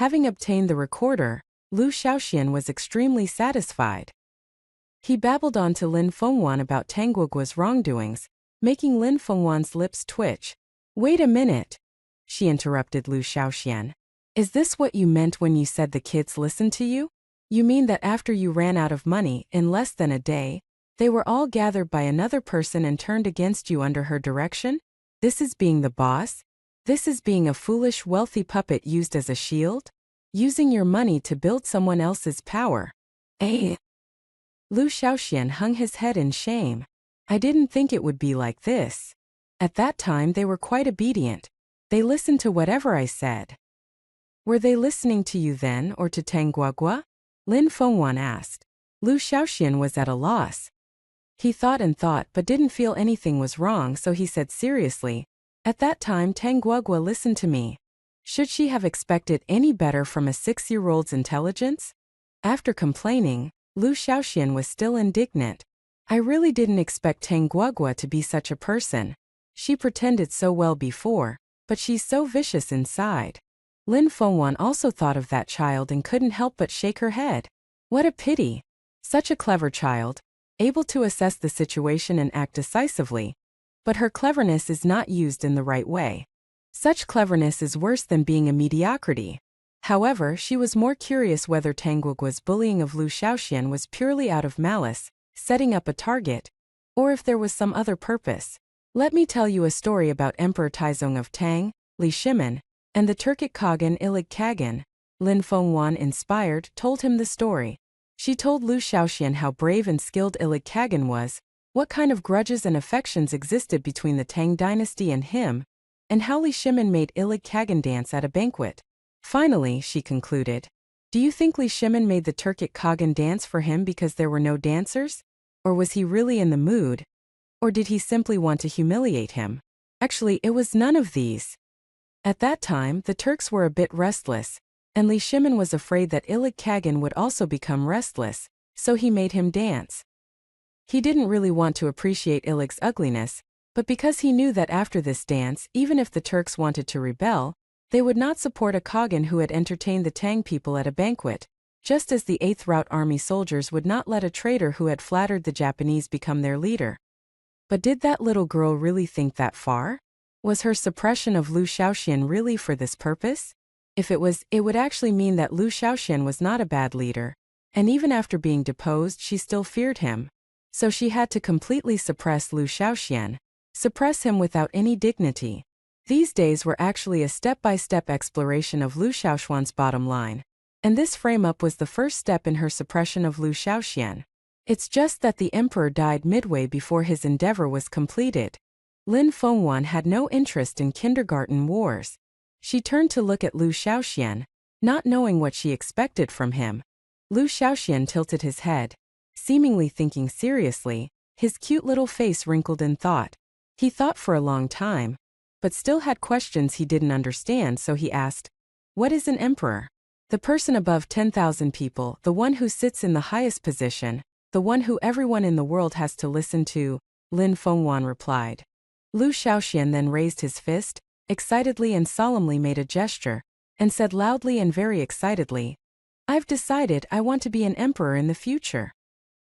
Having obtained the recorder, Lu Shaoxian was extremely satisfied. He babbled on to Lin Fengwan about Tang Guoguo's wrongdoings, making Lin Fengwan's lips twitch. "Wait a minute," she interrupted Lu Shaoxian. "Is this what you meant when you said the kids listened to you? You mean that after you ran out of money, in less than a day, they were all gathered by another person and turned against you under her direction? This is being the boss? This is being a foolish wealthy puppet used as a shield? Using your money to build someone else's power?" Eh? Lu Shaoxian hung his head in shame. "I didn't think it would be like this. At that time they were quite obedient. They listened to whatever I said." "Were they listening to you then or to Tang Guogua?" Lin Fengwan asked. Lu Shaoxian was at a loss. He thought and thought but didn't feel anything was wrong, so he said seriously, "At that time Tang Guogua listened to me. Should she have expected any better from a 6-year-old's intelligence?" After complaining, Lu Shaoxian was still indignant. "I really didn't expect Tang Guogua to be such a person. She pretended so well before, but she's so vicious inside." Lin Fengwan also thought of that child and couldn't help but shake her head. What a pity. Such a clever child, able to assess the situation and act decisively. But her cleverness is not used in the right way. Such cleverness is worse than being a mediocrity. However, she was more curious whether Tang Guoguo's bullying of Lu Shaoxian was purely out of malice, setting up a target, or if there was some other purpose. "Let me tell you a story about Emperor Taizong of Tang, Li Shimin, and the Turkic Khagan Ilig Kagan." Lin Fengwan, inspired, told him the story. She told Lu Shaoxian how brave and skilled Ilig Kagan was, what kind of grudges and affections existed between the Tang dynasty and him, and how Li Shimin made Ilig Kagan dance at a banquet. Finally, she concluded, "Do you think Li Shimin made the Turkic Khagan dance for him because there were no dancers? Or was he really in the mood? Or did he simply want to humiliate him? Actually, it was none of these. At that time, the Turks were a bit restless, and Li Shimin was afraid that Ilig Kagan would also become restless, so he made him dance. He didn't really want to appreciate Ilig's ugliness, but because he knew that after this dance, even if the Turks wanted to rebel, they would not support a Khagan who had entertained the Tang people at a banquet, just as the 8th Route Army soldiers would not let a traitor who had flattered the Japanese become their leader." But did that little girl really think that far? Was her suppression of Lu Shaoxian really for this purpose? If it was, it would actually mean that Lu Shaoxian was not a bad leader, and even after being deposed she still feared him. So she had to completely suppress Lu Shaoxian, suppress him without any dignity. These days were actually a step-by-step exploration of Lu Shaoxian's bottom line, and this frame-up was the first step in her suppression of Lu Shaoxian. It's just that the emperor died midway before his endeavor was completed. Lin Fengwan had no interest in kindergarten wars. She turned to look at Lu Shaoxian, not knowing what she expected from him. Lu Shaoxian tilted his head, seemingly thinking seriously, his cute little face wrinkled in thought. He thought for a long time, but still had questions he didn't understand, so he asked, "What is an emperor?" "The person above 10,000 people, the one who sits in the highest position, the one who everyone in the world has to listen to," Lin Fengwan replied. Lu Shaoxian then raised his fist, excitedly and solemnly made a gesture, and said loudly and very excitedly, "I've decided I want to be an emperor in the future."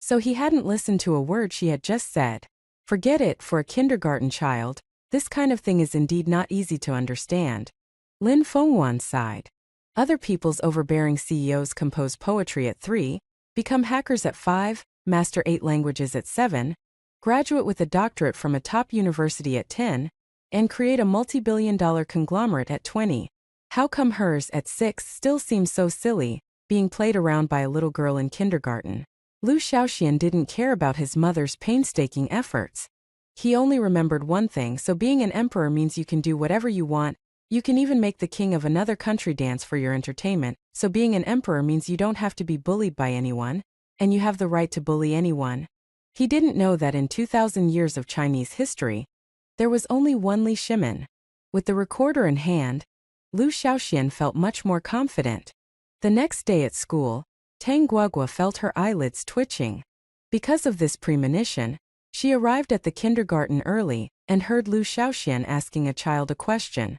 So he hadn't listened to a word she had just said. Forget it, for a kindergarten child, this kind of thing is indeed not easy to understand. Lin Fengwan sighed. Other people's overbearing CEOs compose poetry at 3, become hackers at 5, master 8 languages at 7, graduate with a doctorate from a top university at 10, and create a multi-billion-dollar conglomerate at 20. How come hers at 6 still seems so silly, being played around by a little girl in kindergarten? Lu Shaoxian didn't care about his mother's painstaking efforts. He only remembered one thing: so being an emperor means you can do whatever you want, you can even make the king of another country dance for your entertainment, so being an emperor means you don't have to be bullied by anyone, and you have the right to bully anyone. He didn't know that in 2,000 years of Chinese history, there was only one Li Shimin. With the recorder in hand, Lu Shaoxian felt much more confident. The next day at school, Tang Guogua felt her eyelids twitching. Because of this premonition, she arrived at the kindergarten early and heard Lu Shaoxian asking a child a question.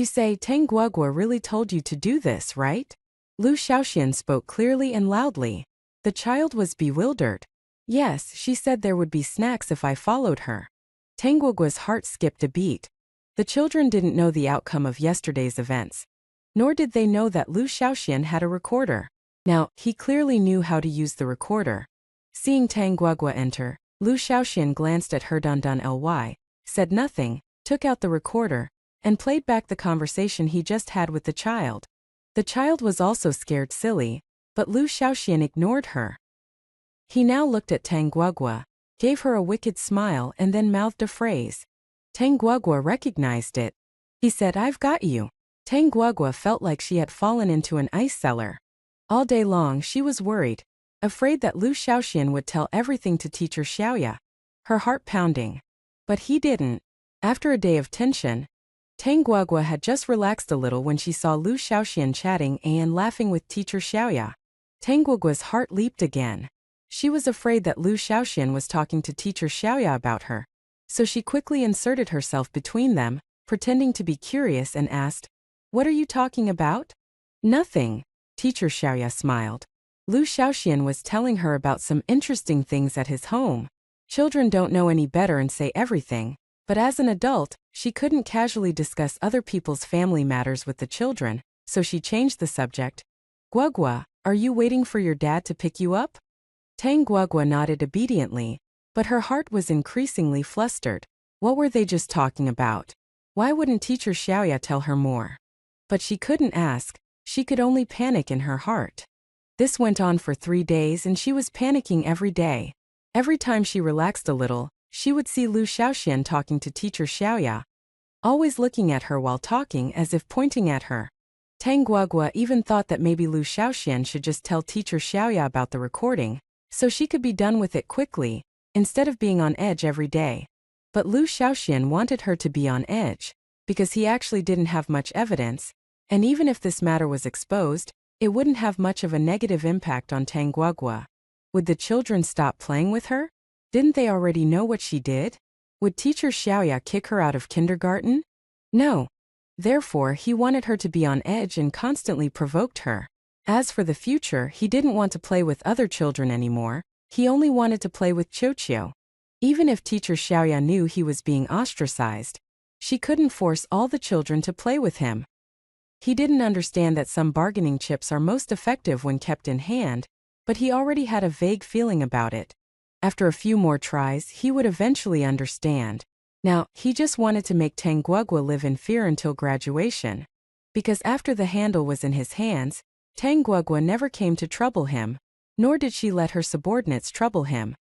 You say Tang Guogua really told you to do this, right? Lu Shaoxian spoke clearly and loudly. The child was bewildered. Yes, she said there would be snacks if I followed her. Tang Guogua's heart skipped a beat. The children didn't know the outcome of yesterday's events. Nor did they know that Lu Shaoxian had a recorder. Now, he clearly knew how to use the recorder. Seeing Tang Guogua enter, Lu Shaoxian glanced at her ly, said nothing, took out the recorder, and played back the conversation he just had with the child. The child was also scared silly, but Lu Shaoxian ignored her. He now looked at Tang Guogua, gave her a wicked smile and then mouthed a phrase. Tang Guogua recognized it. He said, "I've got you." Tang Guogua felt like she had fallen into an ice cellar. All day long she was worried, afraid that Lu Shaoxian would tell everything to teacher Xiaoya. Her heart pounding. But he didn't. After a day of tension, Tang Guogua had just relaxed a little when she saw Lu Shaoxian chatting and laughing with teacher Xiaoya. Tang Guogua's heart leaped again. She was afraid that Lu Shaoxian was talking to teacher Xiaoya about her. So she quickly inserted herself between them, pretending to be curious and asked, "What are you talking about?" "Nothing," teacher Xiaoya smiled. Lu Shaoxian was telling her about some interesting things at his home. Children don't know any better and say everything, but as an adult, she couldn't casually discuss other people's family matters with the children, so she changed the subject. "Guogua, are you waiting for your dad to pick you up?" Tang Guogua nodded obediently, but her heart was increasingly flustered. What were they just talking about? Why wouldn't teacher Xiaoya tell her more? But she couldn't ask, she could only panic in her heart. This went on for 3 days and she was panicking every day. Every time she relaxed a little, she would see Lu Shaoxian talking to teacher Xiaoya, always looking at her while talking as if pointing at her. Tang Guogua even thought that maybe Lu Shaoxian should just tell teacher Xiaoya about the recording, so she could be done with it quickly, instead of being on edge every day. But Lu Shaoxian wanted her to be on edge, because he actually didn't have much evidence, and even if this matter was exposed, it wouldn't have much of a negative impact on Tang Guogua. Would the children stop playing with her? Didn't they already know what she did? Would teacher Xiaoya kick her out of kindergarten? No. Therefore, he wanted her to be on edge and constantly provoked her. As for the future, he didn't want to play with other children anymore, he only wanted to play with Qiuqiu. Even if teacher Xiaoya knew he was being ostracized, she couldn't force all the children to play with him. He didn't understand that some bargaining chips are most effective when kept in hand, but he already had a vague feeling about it. After a few more tries, he would eventually understand. Now, he just wanted to make Tang Guogua live in fear until graduation. Because after the handle was in his hands, Tang Guogua never came to trouble him, nor did she let her subordinates trouble him.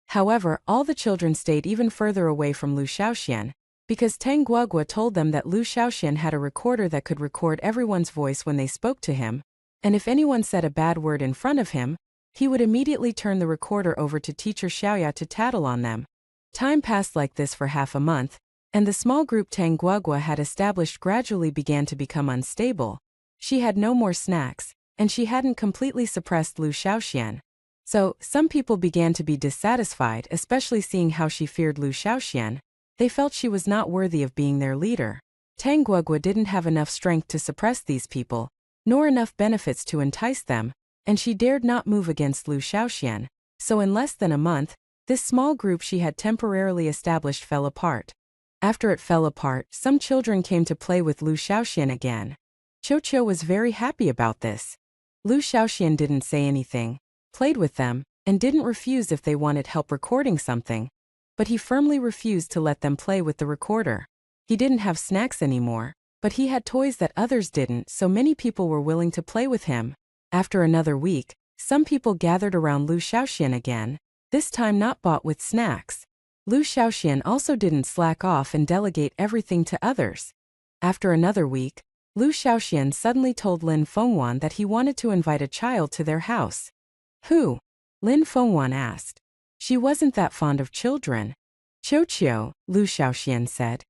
However, all the children stayed even further away from Lu Shaoxian, because Tang Guogua told them that Lu Shaoxian had a recorder that could record everyone's voice when they spoke to him, and if anyone said a bad word in front of him, he would immediately turn the recorder over to teacher Xiaoya to tattle on them. Time passed like this for half a month, and the small group Tang Guogua had established gradually began to become unstable. She had no more snacks, and she hadn't completely suppressed Lu Shaoxian. So, some people began to be dissatisfied, especially seeing how she feared Lu Shaoxian. They felt she was not worthy of being their leader. Tang Guogua didn't have enough strength to suppress these people, nor enough benefits to entice them, and she dared not move against Lu Shaoxian. So in less than a month, this small group she had temporarily established fell apart. After it fell apart, some children came to play with Lu Shaoxian again. Qiuqiu was very happy about this. Lu Shaoxian didn't say anything, played with them, and didn't refuse if they wanted help recording something. But he firmly refused to let them play with the recorder. He didn't have snacks anymore, but he had toys that others didn't, so many people were willing to play with him. After another week, some people gathered around Lu Shaoxian again, this time not bought with snacks. Lu Shaoxian also didn't slack off and delegate everything to others. After another week, Lu Shaoxian suddenly told Lin Fengwan that he wanted to invite a child to their house. Who? Lin Fengwan asked. She wasn't that fond of children. Qiuqiu, Lu Shaoxian said.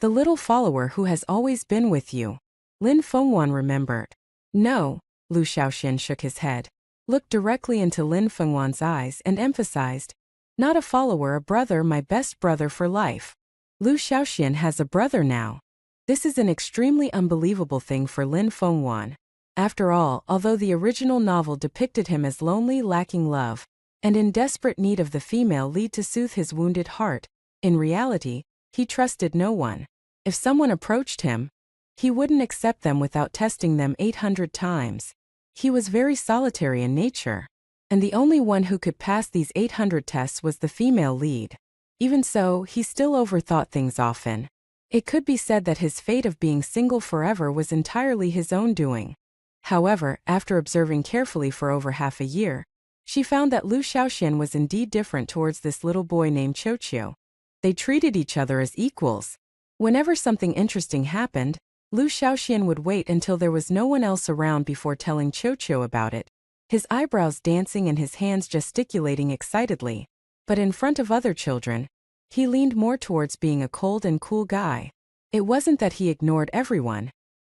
The little follower who has always been with you. Lin Fengwan remembered. No, Lu Shaoxian shook his head, looked directly into Lin Fengwan's eyes and emphasized. Not a follower, a brother, my best brother for life. Lu Shaoxian has a brother now. This is an extremely unbelievable thing for Lin Fengwan. After all, although the original novel depicted him as lonely, lacking love, and in desperate need of the female lead to soothe his wounded heart, in reality, he trusted no one. If someone approached him, he wouldn't accept them without testing them 800 times. He was very solitary in nature, and the only one who could pass these 800 tests was the female lead. Even so, he still overthought things often. It could be said that his fate of being single forever was entirely his own doing. However, after observing carefully for over half a year, she found that Lu Shaoxian was indeed different towards this little boy named Qiuqiu. They treated each other as equals. Whenever something interesting happened, Lu Shaoxian would wait until there was no one else around before telling Qiuqiu about it, his eyebrows dancing and his hands gesticulating excitedly. But in front of other children, he leaned more towards being a cold and cool guy. It wasn't that he ignored everyone,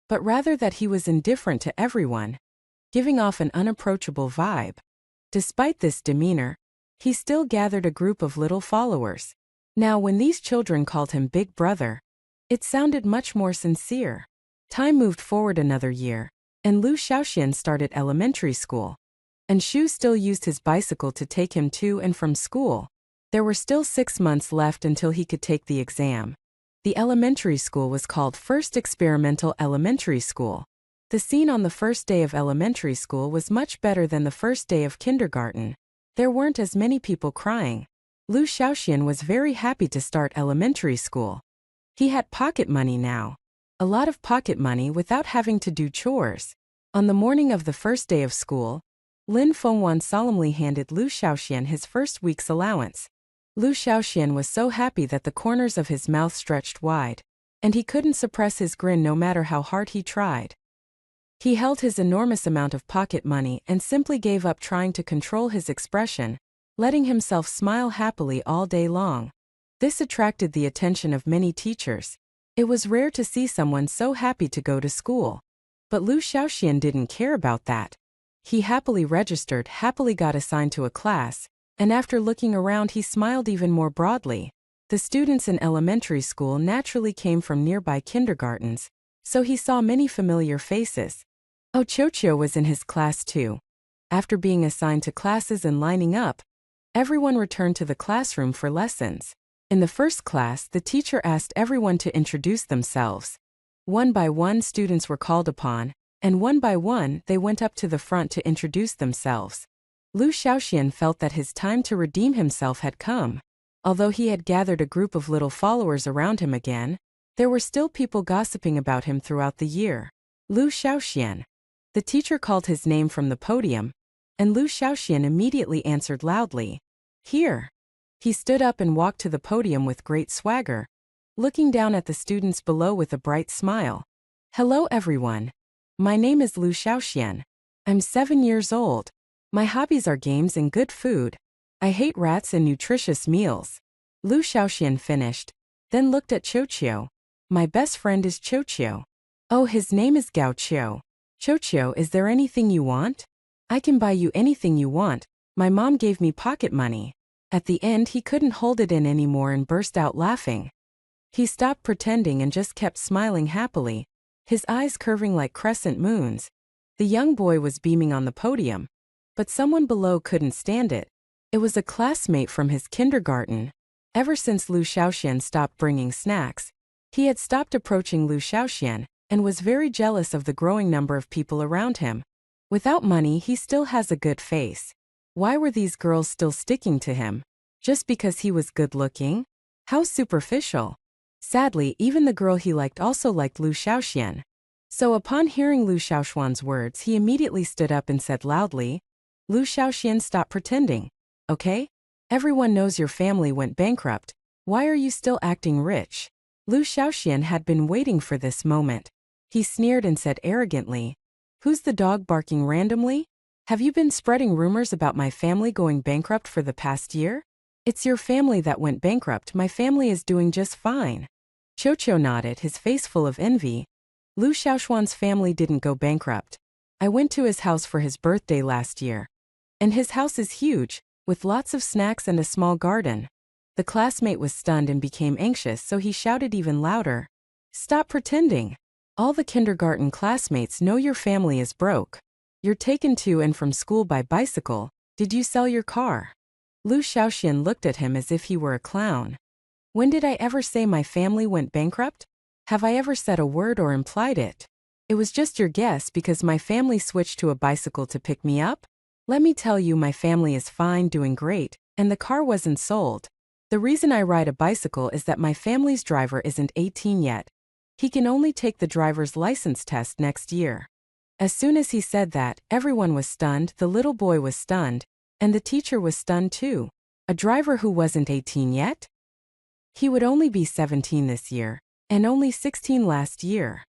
but rather that he was indifferent to everyone, giving off an unapproachable vibe. Despite this demeanor, he still gathered a group of little followers. Now, when these children called him Big Brother, it sounded much more sincere. Time moved forward another year, and Lu Shaoxian started elementary school. And Shu still used his bicycle to take him to and from school. There were still 6 months left until he could take the exam. The elementary school was called First Experimental Elementary School. The scene on the first day of elementary school was much better than the first day of kindergarten. There weren't as many people crying. Lu Shaoxian was very happy to start elementary school. He had pocket money now. A lot of pocket money without having to do chores. On the morning of the first day of school, Lin Fengwan solemnly handed Lu Shaoxian his first week's allowance. Lu Shaoxian was so happy that the corners of his mouth stretched wide, and he couldn't suppress his grin no matter how hard he tried. He held his enormous amount of pocket money and simply gave up trying to control his expression, letting himself smile happily all day long. This attracted the attention of many teachers. It was rare to see someone so happy to go to school. But Lu Shaoxian didn't care about that. He happily registered, happily got assigned to a class, and after looking around he smiled even more broadly. The students in elementary school naturally came from nearby kindergartens, so he saw many familiar faces. Oh, Qiuqiu was in his class too. After being assigned to classes and lining up, everyone returned to the classroom for lessons. In the first class, the teacher asked everyone to introduce themselves. One by one, students were called upon, and one by one, they went up to the front to introduce themselves. Lu Shaoxian felt that his time to redeem himself had come. Although he had gathered a group of little followers around him again, there were still people gossiping about him throughout the year. Lu Shaoxian. The teacher called his name from the podium, and Lu Shaoxian immediately answered loudly, "Here." He stood up and walked to the podium with great swagger, looking down at the students below with a bright smile. "Hello everyone. My name is Lu Shaoxian. I'm 7 years old. My hobbies are games and good food. I hate rats and nutritious meals." Lu Shaoxian finished, then looked at Qiuqiu. "My best friend is Qiuqiu. Oh, his name is Gao Qiu. Qiuqiu, is there anything you want? I can buy you anything you want. My mom gave me pocket money." At the end he couldn't hold it in anymore and burst out laughing. He stopped pretending and just kept smiling happily, his eyes curving like crescent moons. The young boy was beaming on the podium, but someone below couldn't stand it. It was a classmate from his kindergarten. Ever since Lu Shaoxian stopped bringing snacks, he had stopped approaching Lu Shaoxian, and was very jealous of the growing number of people around him. Without money he still has a good face. Why were these girls still sticking to him? Just because he was good-looking? How superficial. Sadly, even the girl he liked also liked Lu Shaoxian. So upon hearing Lu Shaoxian's words he immediately stood up and said loudly, "Lu Shaoxian, stop pretending, okay? Everyone knows your family went bankrupt. Why are you still acting rich?" Lu Shaoxian had been waiting for this moment. He sneered and said arrogantly, "Who's the dog barking randomly? Have you been spreading rumors about my family going bankrupt for the past year? It's your family that went bankrupt. My family is doing just fine." Qiuqiu nodded, his face full of envy. "Lu Shaoxian's family didn't go bankrupt. I went to his house for his birthday last year. And his house is huge, with lots of snacks and a small garden." The classmate was stunned and became anxious, so he shouted even louder, Stop pretending. All the kindergarten classmates know your family is broke. You're taken to and from school by bicycle. Did you sell your car? Lu Shaoxian looked at him as if he were a clown. When did I ever say my family went bankrupt? Have I ever said a word or implied it? It was just your guess because my family switched to a bicycle to pick me up. Let me tell you, my family is fine, doing great, and the car wasn't sold. The reason I ride a bicycle is that my family's driver isn't 18 yet. He can only take the driver's license test next year. As soon as he said that, everyone was stunned, the little boy was stunned, and the teacher was stunned too. A driver who wasn't 18 yet? He would only be 17 this year, and only 16 last year.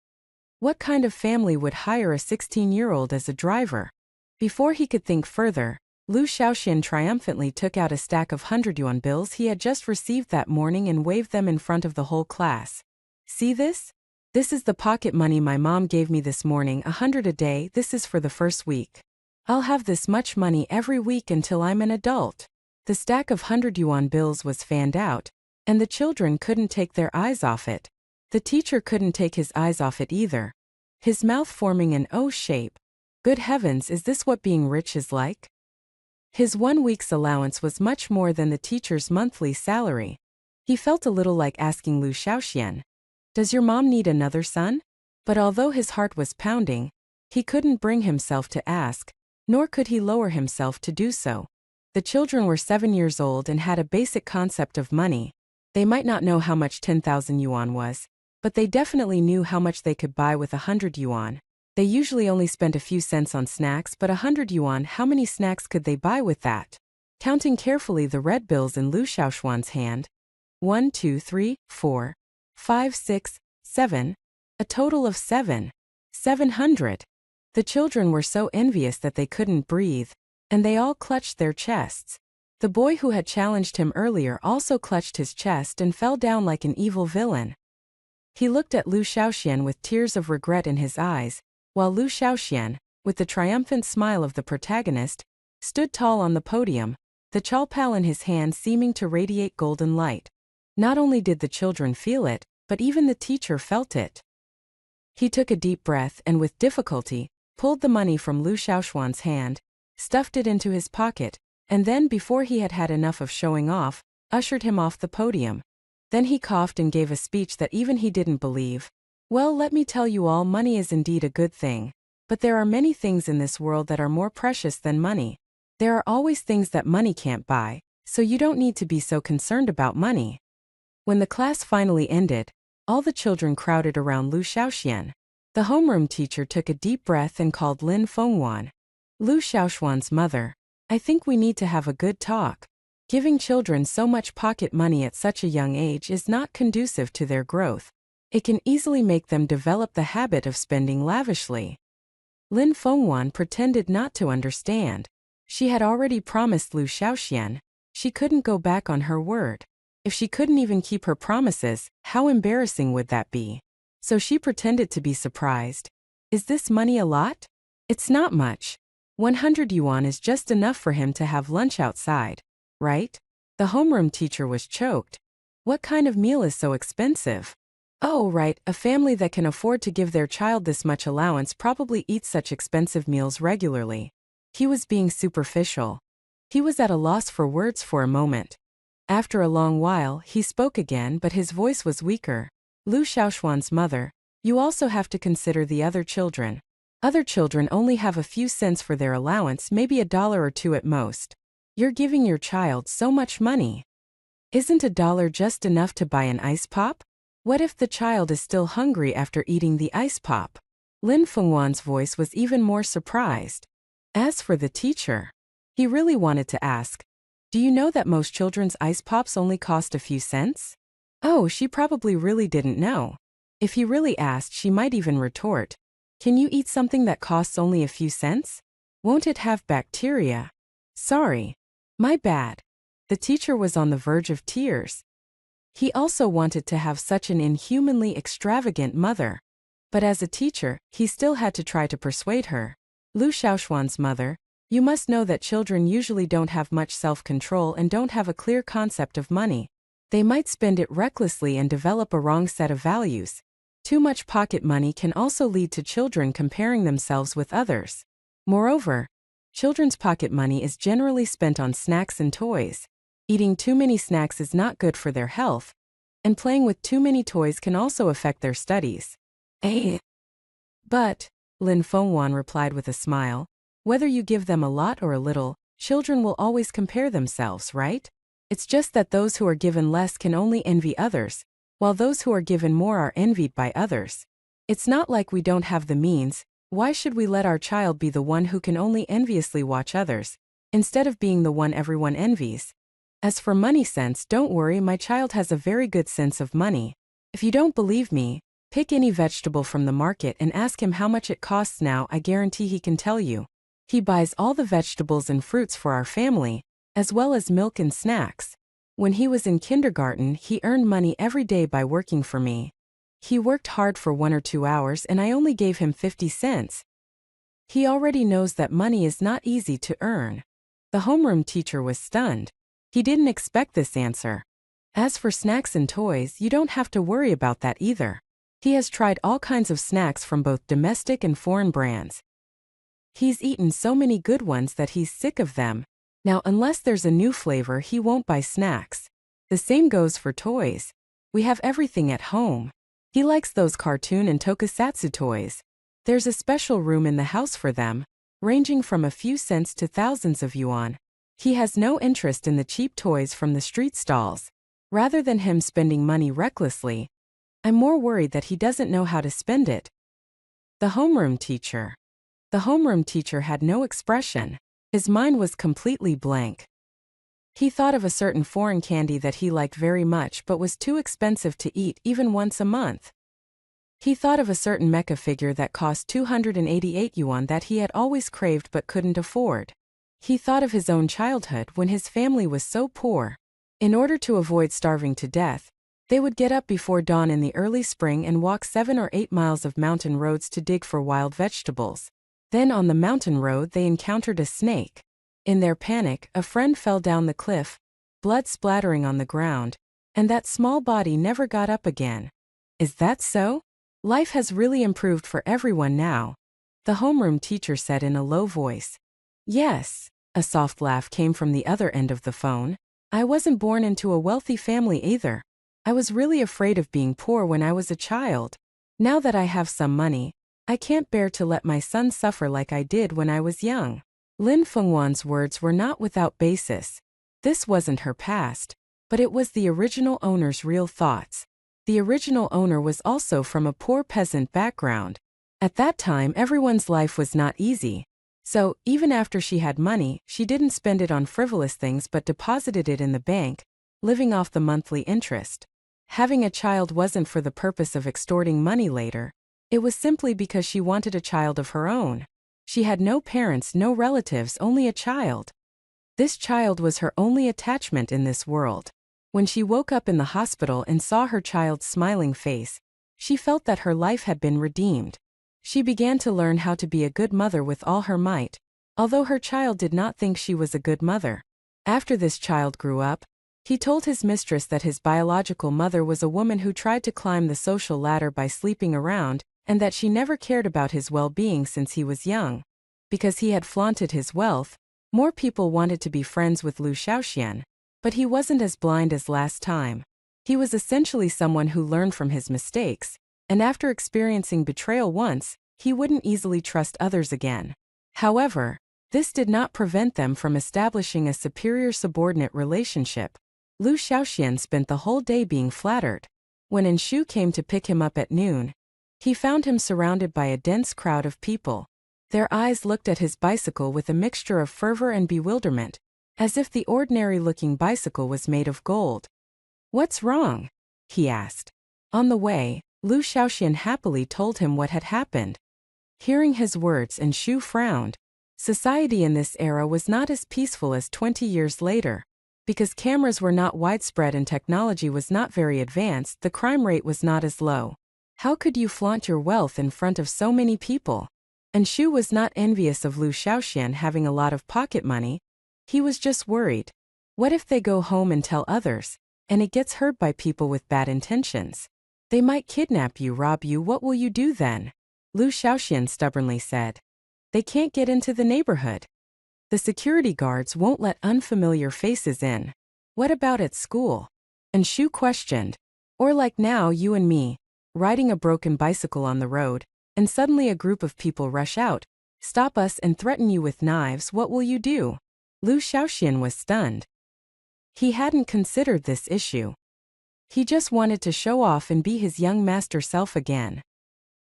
What kind of family would hire a 16-year-old as a driver? Before he could think further, Lu Shaoxian triumphantly took out a stack of 100 yuan bills he had just received that morning and waved them in front of the whole class. See this? This is the pocket money my mom gave me this morning, 100 a day. This is for the first week. I'll have this much money every week until I'm an adult. The stack of 100 yuan bills was fanned out, and the children couldn't take their eyes off it. The teacher couldn't take his eyes off it either. His mouth forming an O shape. Good heavens, is this what being rich is like? His 1 week's allowance was much more than the teacher's monthly salary. He felt a little like asking Lu Shaoxian, "Does your mom need another son?" But although his heart was pounding, he couldn't bring himself to ask, nor could he lower himself to do so. The children were 7 years old and had a basic concept of money. They might not know how much 10,000 yuan was, but they definitely knew how much they could buy with 100 yuan. They usually only spent a few cents on snacks, but 100 yuan, how many snacks could they buy with that? Counting carefully the red bills in Lu Shaoxuan's hand. 1, 2, 3, 4, 5, 6, 7. A total of 700. The children were so envious that they couldn't breathe, and they all clutched their chests. The boy who had challenged him earlier also clutched his chest and fell down like an evil villain. He looked at Lu Shaoxian with tears of regret in his eyes, while Lu Shaoxian, with the triumphant smile of the protagonist, stood tall on the podium, the chalpal in his hand seeming to radiate golden light. Not only did the children feel it, but even the teacher felt it. He took a deep breath and with difficulty, pulled the money from Lu Shaoxuan's hand, stuffed it into his pocket, and then, before he had had enough of showing off, ushered him off the podium. Then he coughed and gave a speech that even he didn't believe. Well, let me tell you all, money is indeed a good thing. But there are many things in this world that are more precious than money. There are always things that money can't buy, so you don't need to be so concerned about money. When the class finally ended, all the children crowded around Lu Shaoxian. The homeroom teacher took a deep breath and called Lin Fengwan, Lu Shaoxuan's mother. I think we need to have a good talk. Giving children so much pocket money at such a young age is not conducive to their growth. It can easily make them develop the habit of spending lavishly. Lin Fengwan pretended not to understand. She had already promised Lu Shaoxian. She couldn't go back on her word. If she couldn't even keep her promises, how embarrassing would that be? So she pretended to be surprised. Is this money a lot? It's not much. 100 yuan is just enough for him to have lunch outside, right? The homeroom teacher was choked. What kind of meal is so expensive? Oh, right, a family that can afford to give their child this much allowance probably eats such expensive meals regularly. He was being superficial. He was at a loss for words for a moment. After a long while, he spoke again, but his voice was weaker. Lu Shaoxuan's mother, you also have to consider the other children. Other children only have a few cents for their allowance, maybe $1 or $2 at most. You're giving your child so much money. Isn't $1 just enough to buy an ice pop? What if the child is still hungry after eating the ice pop? Lin Fengwan's voice was even more surprised. As for the teacher, he really wanted to ask, do you know that most children's ice pops only cost a few cents? Oh, she probably really didn't know. If he really asked, she might even retort, can you eat something that costs only a few cents? Won't it have bacteria? Sorry. My bad. The teacher was on the verge of tears. He also wanted to have such an inhumanly extravagant mother. But as a teacher, he still had to try to persuade her. Lu Shaoxuan's mother, you must know that children usually don't have much self-control and don't have a clear concept of money. They might spend it recklessly and develop a wrong set of values. Too much pocket money can also lead to children comparing themselves with others. Moreover, children's pocket money is generally spent on snacks and toys. Eating too many snacks is not good for their health, and playing with too many toys can also affect their studies. But, Lin Fengwan replied with a smile, whether you give them a lot or a little, children will always compare themselves, right? It's just that those who are given less can only envy others, while those who are given more are envied by others. It's not like we don't have the means. Why should we let our child be the one who can only enviously watch others, instead of being the one everyone envies? As for money sense, don't worry, my child has a very good sense of money. If you don't believe me, pick any vegetable from the market and ask him how much it costs now. I guarantee he can tell you. He buys all the vegetables and fruits for our family, as well as milk and snacks. When he was in kindergarten, he earned money every day by working for me. He worked hard for 1 or 2 hours and I only gave him 50 cents. He already knows that money is not easy to earn. The homeroom teacher was stunned. He didn't expect this answer. As for snacks and toys, you don't have to worry about that either. He has tried all kinds of snacks from both domestic and foreign brands. He's eaten so many good ones that he's sick of them. Now, unless there's a new flavor, he won't buy snacks. The same goes for toys. We have everything at home. He likes those cartoon and tokusatsu toys. There's a special room in the house for them, ranging from a few cents to thousands of yuan. He has no interest in the cheap toys from the street stalls. Rather than him spending money recklessly, I'm more worried that he doesn't know how to spend it. The homeroom teacher. The homeroom teacher had no expression. His mind was completely blank. He thought of a certain foreign candy that he liked very much but was too expensive to eat even once a month. He thought of a certain mecha figure that cost 288 yuan that he had always craved but couldn't afford. He thought of his own childhood when his family was so poor. In order to avoid starving to death, they would get up before dawn in the early spring and walk 7 or 8 miles of mountain roads to dig for wild vegetables. Then on the mountain road they encountered a snake. In their panic, a friend fell down the cliff, blood splattering on the ground, and that small body never got up again. Is that so? Life has really improved for everyone now, the homeroom teacher said in a low voice. Yes, a soft laugh came from the other end of the phone. I wasn't born into a wealthy family either. I was really afraid of being poor when I was a child. Now that I have some money, I can't bear to let my son suffer like I did when I was young. Lin Fengwan's words were not without basis. This wasn't her past, but it was the original owner's real thoughts. The original owner was also from a poor peasant background. At that time, everyone's life was not easy. So, even after she had money, she didn't spend it on frivolous things but deposited it in the bank, living off the monthly interest. Having a child wasn't for the purpose of extorting money later. It was simply because she wanted a child of her own. She had no parents, no relatives, only a child. This child was her only attachment in this world. When she woke up in the hospital and saw her child's smiling face, she felt that her life had been redeemed. She began to learn how to be a good mother with all her might, although her child did not think she was a good mother. After this child grew up, he told his mistress that his biological mother was a woman who tried to climb the social ladder by sleeping around, and that she never cared about his well-being since he was young. Because he had flaunted his wealth, more people wanted to be friends with Lu Shaoxian, but he wasn't as blind as last time. He was essentially someone who learned from his mistakes, and after experiencing betrayal once, he wouldn't easily trust others again. However, this did not prevent them from establishing a superior-subordinate relationship. Lu Shaoxian spent the whole day being flattered. When Enshu came to pick him up at noon, he found him surrounded by a dense crowd of people. Their eyes looked at his bicycle with a mixture of fervor and bewilderment, as if the ordinary-looking bicycle was made of gold. "What's wrong?" he asked. On the way, Lu Shaoxian happily told him what had happened. Hearing his words, Enshu frowned. Society in this era was not as peaceful as 20 years later. Because cameras were not widespread and technology was not very advanced, the crime rate was not as low. How could you flaunt your wealth in front of so many people? Enshu was not envious of Lu Shaoxian having a lot of pocket money. He was just worried. What if they go home and tell others, and it gets heard by people with bad intentions? They might kidnap you, rob you, what will you do then? Lu Shaoxian stubbornly said. They can't get into the neighborhood. The security guards won't let unfamiliar faces in. What about at school? And Shu questioned. Or like now, you and me, riding a broken bicycle on the road, and suddenly a group of people rush out, stop us and threaten you with knives, what will you do? Lu Shaoxian was stunned. He hadn't considered this issue. He just wanted to show off and be his young master self again.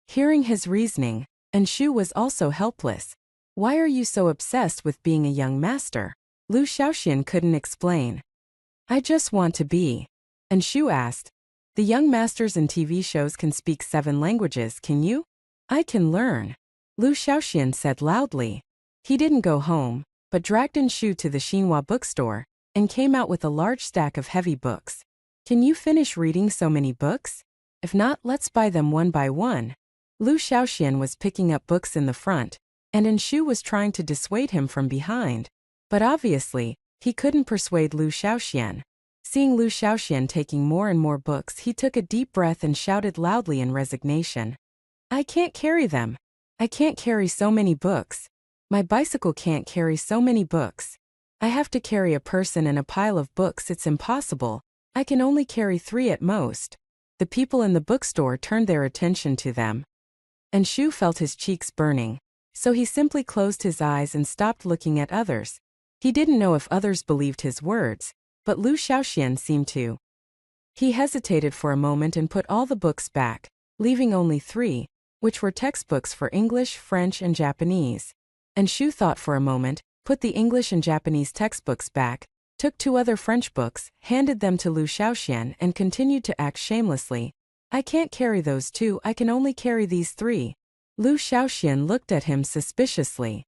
Hearing his reasoning, Shu was also helpless. Why are you so obsessed with being a young master? Lu Shaoxian couldn't explain. I just want to be. Shu asked. The young masters in TV shows can speak 7 languages, can you? I can learn. Lu Shaoxian said loudly. He didn't go home, but dragged Shu to the Xinhua bookstore, and came out with a large stack of heavy books. Can you finish reading so many books? If not, let's buy them one by one. Lu Shaoxian was picking up books in the front, and Shu was trying to dissuade him from behind. But obviously, he couldn't persuade Lu Shaoxian. Seeing Lu Shaoxian taking more and more books, he took a deep breath and shouted loudly in resignation. I can't carry them. I can't carry so many books. My bicycle can't carry so many books. I have to carry a person and a pile of books, it's impossible. I can only carry 3 at most. The people in the bookstore turned their attention to them. Shu felt his cheeks burning, so he simply closed his eyes and stopped looking at others. He didn't know if others believed his words, but Lu Shaoxian seemed to. He hesitated for a moment and put all the books back, leaving only 3, which were textbooks for English, French, and Japanese. Shu thought for a moment, put the English and Japanese textbooks back, took 2 other French books, handed them to Lu Shaoxian, and continued to act shamelessly. I can't carry those 2, I can only carry these 3. Lu Shaoxian looked at him suspiciously.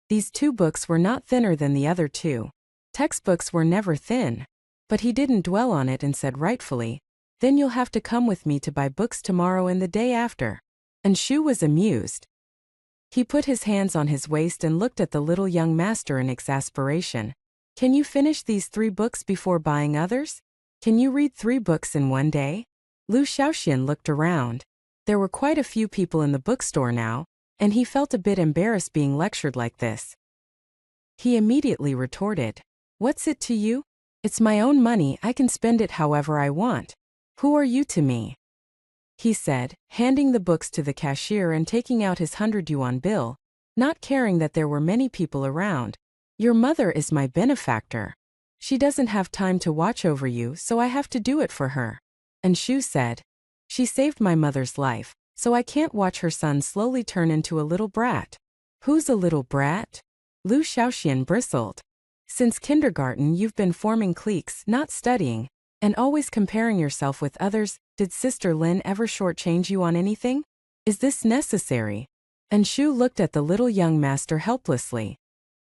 These 2 books were not thinner than the other 2. Textbooks were never thin. But he didn't dwell on it and said rightfully, then you'll have to come with me to buy books tomorrow and the day after. Shu was amused. He put his hands on his waist and looked at the little young master in exasperation. Can you finish these 3 books before buying others? Can you read 3 books in one day? Lu Shaoxian looked around. There were quite a few people in the bookstore now, and he felt a bit embarrassed being lectured like this. He immediately retorted, What's it to you? It's my own money, I can spend it however I want. Who are you to me? He said, handing the books to the cashier and taking out his 100 yuan bill, not caring that there were many people around. Your mother is my benefactor. She doesn't have time to watch over you, so I have to do it for her. Shu said, She saved my mother's life, so I can't watch her son slowly turn into a little brat. Who's a little brat? Lu Shaoxian bristled. Since kindergarten you've been forming cliques, not studying, and always comparing yourself with others. Did Sister Lin ever shortchange you on anything? Is this necessary? Shu looked at the little young master helplessly.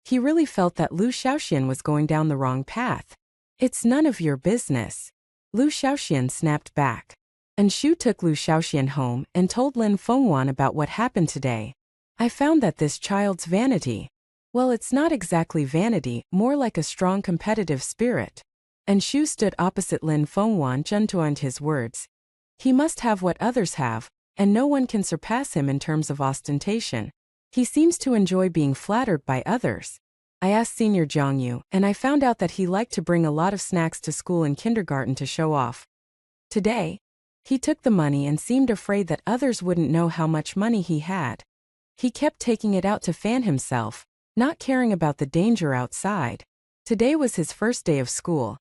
He really felt that Lu Shaoxian was going down the wrong path. It's none of your business. Lu Shaoxian snapped back. Shu took Lu Shaoxian home and told Lin Fengwan about what happened today. I found that this child's vanity. Well, it's not exactly vanity, more like a strong competitive spirit. Shu stood opposite Lin Fengwan, juntuaned his words. He must have what others have, and no one can surpass him in terms of ostentation. He seems to enjoy being flattered by others. I asked Senior Jiangyu, and I found out that he liked to bring a lot of snacks to school and kindergarten to show off. Today, he took the money and seemed afraid that others wouldn't know how much money he had. He kept taking it out to fan himself, not caring about the danger outside. Today was his first day of school,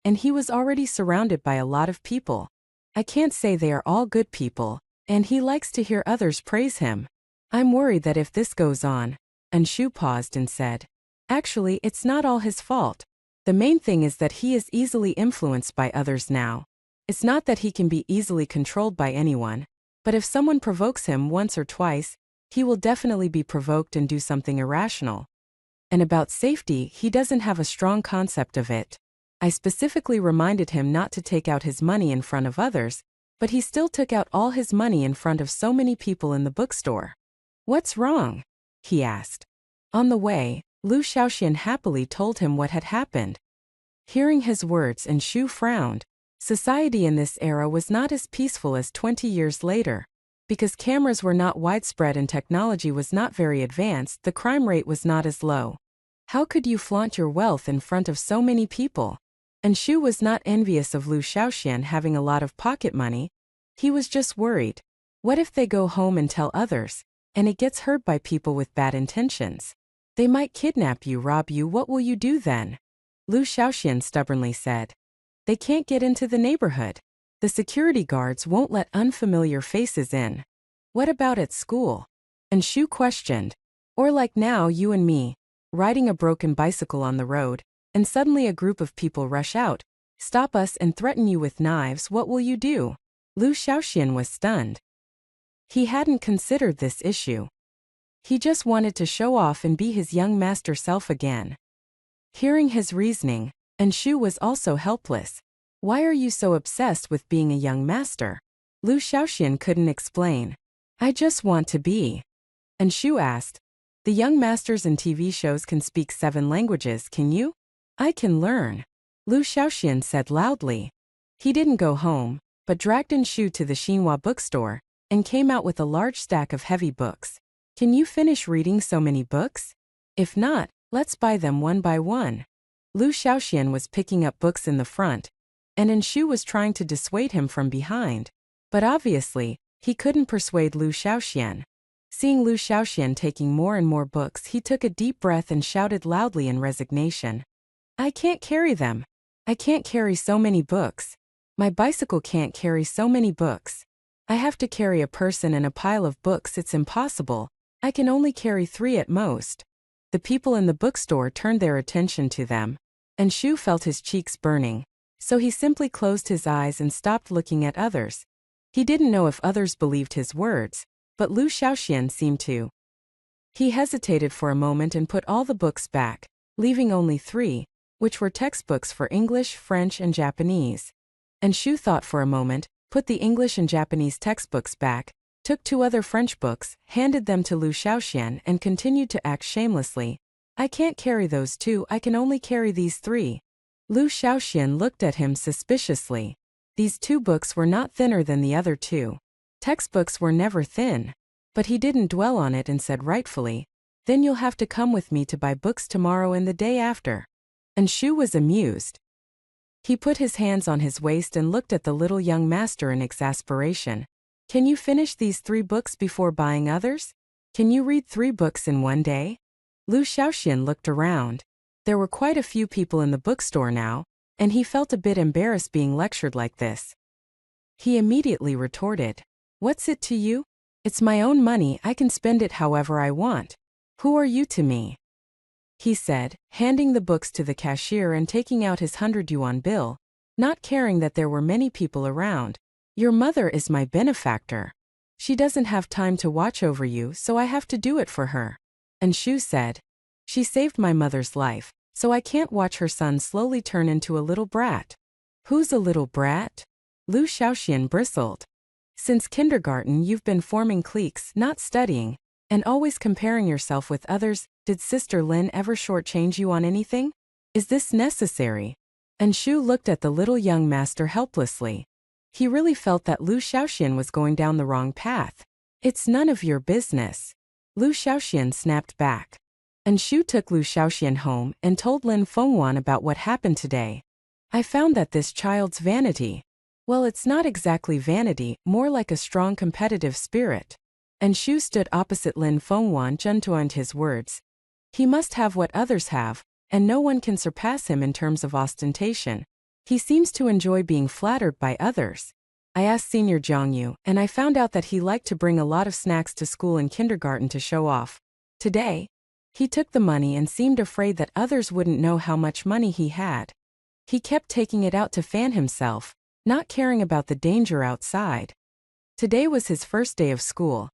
and he was already surrounded by a lot of people. I can't say they are all good people, and he likes to hear others praise him. I'm worried that if this goes on, Shu paused and said, Actually, it's not all his fault. The main thing is that he is easily influenced by others now. It's not that he can be easily controlled by anyone, but if someone provokes him once or twice, he will definitely be provoked and do something irrational. And about safety, he doesn't have a strong concept of it. I specifically reminded him not to take out his money in front of others, but he still took out all his money in front of so many people in the bookstore. What's wrong? He asked. On the way, Lu Shaoxian happily told him what had happened. Hearing his words, Shu frowned. Society in this era was not as peaceful as 20 years later. Because cameras were not widespread and technology was not very advanced, the crime rate was not as low. How could you flaunt your wealth in front of so many people? And Shu was not envious of Lu Shaoxian having a lot of pocket money. He was just worried. What if they go home and tell others, and it gets heard by people with bad intentions? They might kidnap you, rob you, what will you do then? Lu Shaoxian stubbornly said. They can't get into the neighborhood. The security guards won't let unfamiliar faces in. What about at school? And Shu questioned. Or like now, you and me, riding a broken bicycle on the road, and suddenly a group of people rush out, stop us and threaten you with knives, what will you do? Lu Shaoxian was stunned. He hadn't considered this issue. He just wanted to show off and be his young master self again. Hearing his reasoning, and Shu was also helpless. Why are you so obsessed with being a young master? Lu Shaoxian couldn't explain. I just want to be. And Shu asked, the young masters in TV shows can speak 7 languages, can you? I can learn. Lu Shaoxian said loudly. He didn't go home, but dragged in Shu to the Xinhua bookstore, and came out with a large stack of heavy books. Can you finish reading so many books? If not, let's buy them one by one. Lu Shaoxian was picking up books in the front, and Shu was trying to dissuade him from behind. But obviously, he couldn't persuade Lu Shaoxian. Seeing Lu Shaoxian taking more and more books, he took a deep breath and shouted loudly in resignation. I can't carry them. I can't carry so many books. My bicycle can't carry so many books. I have to carry a person and a pile of books, it's impossible. I can only carry 3 at most. The people in the bookstore turned their attention to them, and Shu felt his cheeks burning, so he simply closed his eyes and stopped looking at others. He didn't know if others believed his words, but Lu Shaoxian seemed to. He hesitated for a moment and put all the books back, leaving only 3, which were textbooks for English, French, and Japanese. And Shu thought for a moment, put the English and Japanese textbooks back, took 2 other French books, handed them to Lu Shaoxian, and continued to act shamelessly. I can't carry those 2, I can only carry these 3. Lu Shaoxian looked at him suspiciously. These 2 books were not thinner than the other 2. Textbooks were never thin. But he didn't dwell on it and said rightfully, then you'll have to come with me to buy books tomorrow and the day after. And Shu was amused. He put his hands on his waist and looked at the little young master in exasperation. Can you finish these 3 books before buying others? Can you read 3 books in one day? Lu Shaoxian looked around. There were quite a few people in the bookstore now, and he felt a bit embarrassed being lectured like this. He immediately retorted, what's it to you? It's my own money, I can spend it however I want. Who are you to me? He said, handing the books to the cashier and taking out his 100 yuan bill, not caring that there were many people around. Your mother is my benefactor. She doesn't have time to watch over you, so I have to do it for her. And Shu said, she saved my mother's life, so I can't watch her son slowly turn into a little brat. Who's a little brat? Lu Shaoxian bristled. Since kindergarten you've been forming cliques, not studying, and always comparing yourself with others. Did Sister Lin ever shortchange you on anything? Is this necessary? And Shu looked at the little young master helplessly. He really felt that Lu Shaoxian was going down the wrong path. It's none of your business. Lu Shaoxian snapped back. And Shu took Lu Shaoxian home and told Lin Fengwan about what happened today. I found that this child's vanity. Well, it's not exactly vanity, more like a strong competitive spirit. And Shu stood opposite Lin Fengwan, juntuined his words. He must have what others have, and no one can surpass him in terms of ostentation. He seems to enjoy being flattered by others. I asked Senior Jiangyu, and I found out that he liked to bring a lot of snacks to school and kindergarten to show off. Today, he took the money and seemed afraid that others wouldn't know how much money he had. He kept taking it out to fan himself, not caring about the danger outside. Today was his first day of school,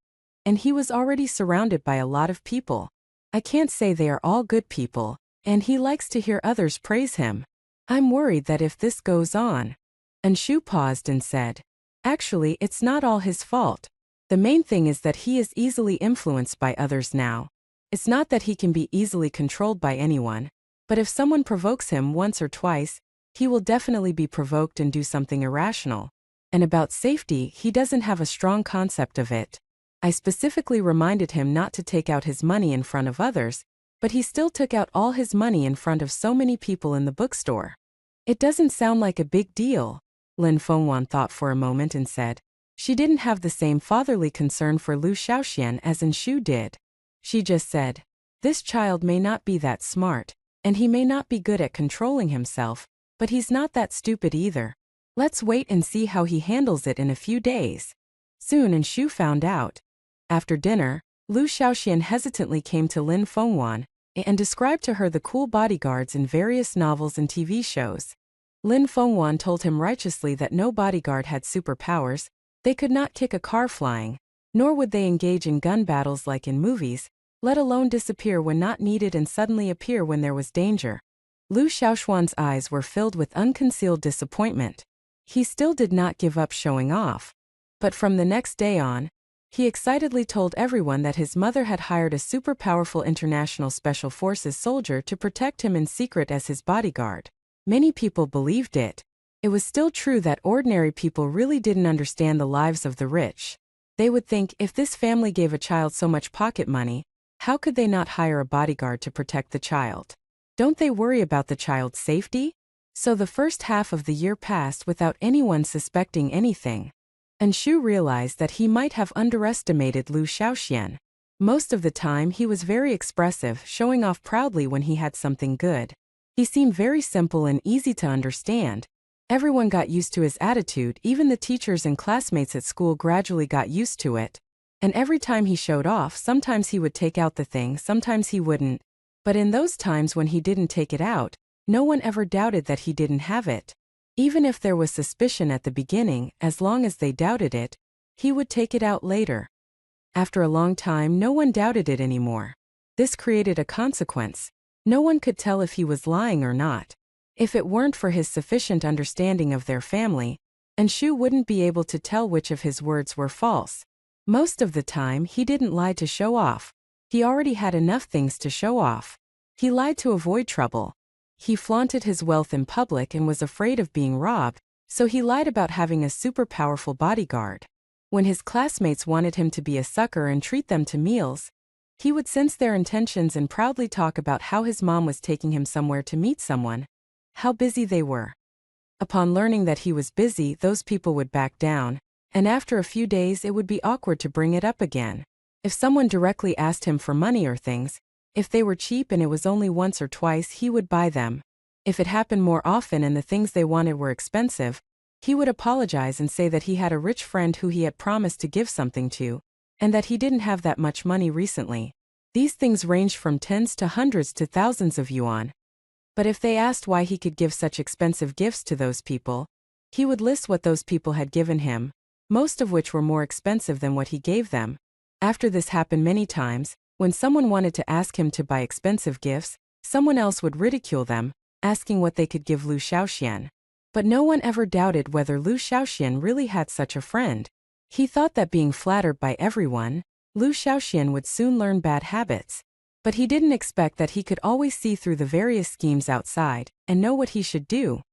and he was already surrounded by a lot of people. I can't say they are all good people, and he likes to hear others praise him. I'm worried that if this goes on. And Shu paused and said, actually, it's not all his fault. The main thing is that he is easily influenced by others now. It's not that he can be easily controlled by anyone, but if someone provokes him once or twice, He will definitely be provoked and do something irrational. And about safety, he doesn't have a strong concept of it. I specifically reminded him not to take out his money in front of others, but he still took out all his money in front of so many people in the bookstore. It doesn't sound like a big deal, Lin Fengwan thought for a moment and said. She didn't have the same fatherly concern for Lu Xiaoxian as Shu did. She just said, "This child may not be that smart, and he may not be good at controlling himself, but he's not that stupid either. Let's wait and see how he handles it in a few days." Soon Shu found out. After dinner, Lu Xiaoxian hesitantly came to Lin Fengwan and described to her the cool bodyguards in various novels and TV shows. Lin Fengwan told him righteously that no bodyguard had superpowers. They could not kick a car flying, nor would they engage in gun battles like in movies, let alone disappear when not needed and suddenly appear when there was danger. Lu Xiaoxuan's eyes were filled with unconcealed disappointment. He still did not give up showing off. But from the next day on, he excitedly told everyone that his mother had hired a super powerful international special forces soldier to protect him in secret as his bodyguard. Many people believed it. It was still true that ordinary people really didn't understand the lives of the rich. They would think, if this family gave a child so much pocket money, how could they not hire a bodyguard to protect the child? Don't they worry about the child's safety? So the first half of the year passed without anyone suspecting anything. And Shu realized that he might have underestimated Lu Xiaoxian. Most of the time he was very expressive, showing off proudly when he had something good. He seemed very simple and easy to understand. Everyone got used to his attitude, even the teachers and classmates at school gradually got used to it. And every time he showed off, sometimes he would take out the thing, sometimes he wouldn't. But in those times when he didn't take it out, no one ever doubted that he didn't have it. Even if there was suspicion at the beginning, as long as they doubted it, he would take it out later. After a long time, no one doubted it anymore. This created a consequence. No one could tell if he was lying or not. If it weren't for his sufficient understanding of their family, Shu wouldn't be able to tell which of his words were false. Most of the time, he didn't lie to show off. He already had enough things to show off. He lied to avoid trouble. He flaunted his wealth in public and was afraid of being robbed, so he lied about having a super powerful bodyguard. When his classmates wanted him to be a sucker and treat them to meals, he would sense their intentions and proudly talk about how his mom was taking him somewhere to meet someone, how busy they were. Upon learning that he was busy, those people would back down, and after a few days it would be awkward to bring it up again. If someone directly asked him for money or things, if they were cheap and it was only once or twice, he would buy them. If it happened more often and the things they wanted were expensive, he would apologize and say that he had a rich friend who he had promised to give something to, and that he didn't have that much money recently. These things ranged from tens to hundreds to thousands of yuan. But if they asked why he could give such expensive gifts to those people, he would list what those people had given him, most of which were more expensive than what he gave them. After this happened many times, when someone wanted to ask him to buy expensive gifts, someone else would ridicule them, asking what they could give Lu Xiaoxian. But no one ever doubted whether Lu Xiaoxian really had such a friend. He thought that being flattered by everyone, Lu Xiaoxian would soon learn bad habits. But he didn't expect that he could always see through the various schemes outside and know what he should do.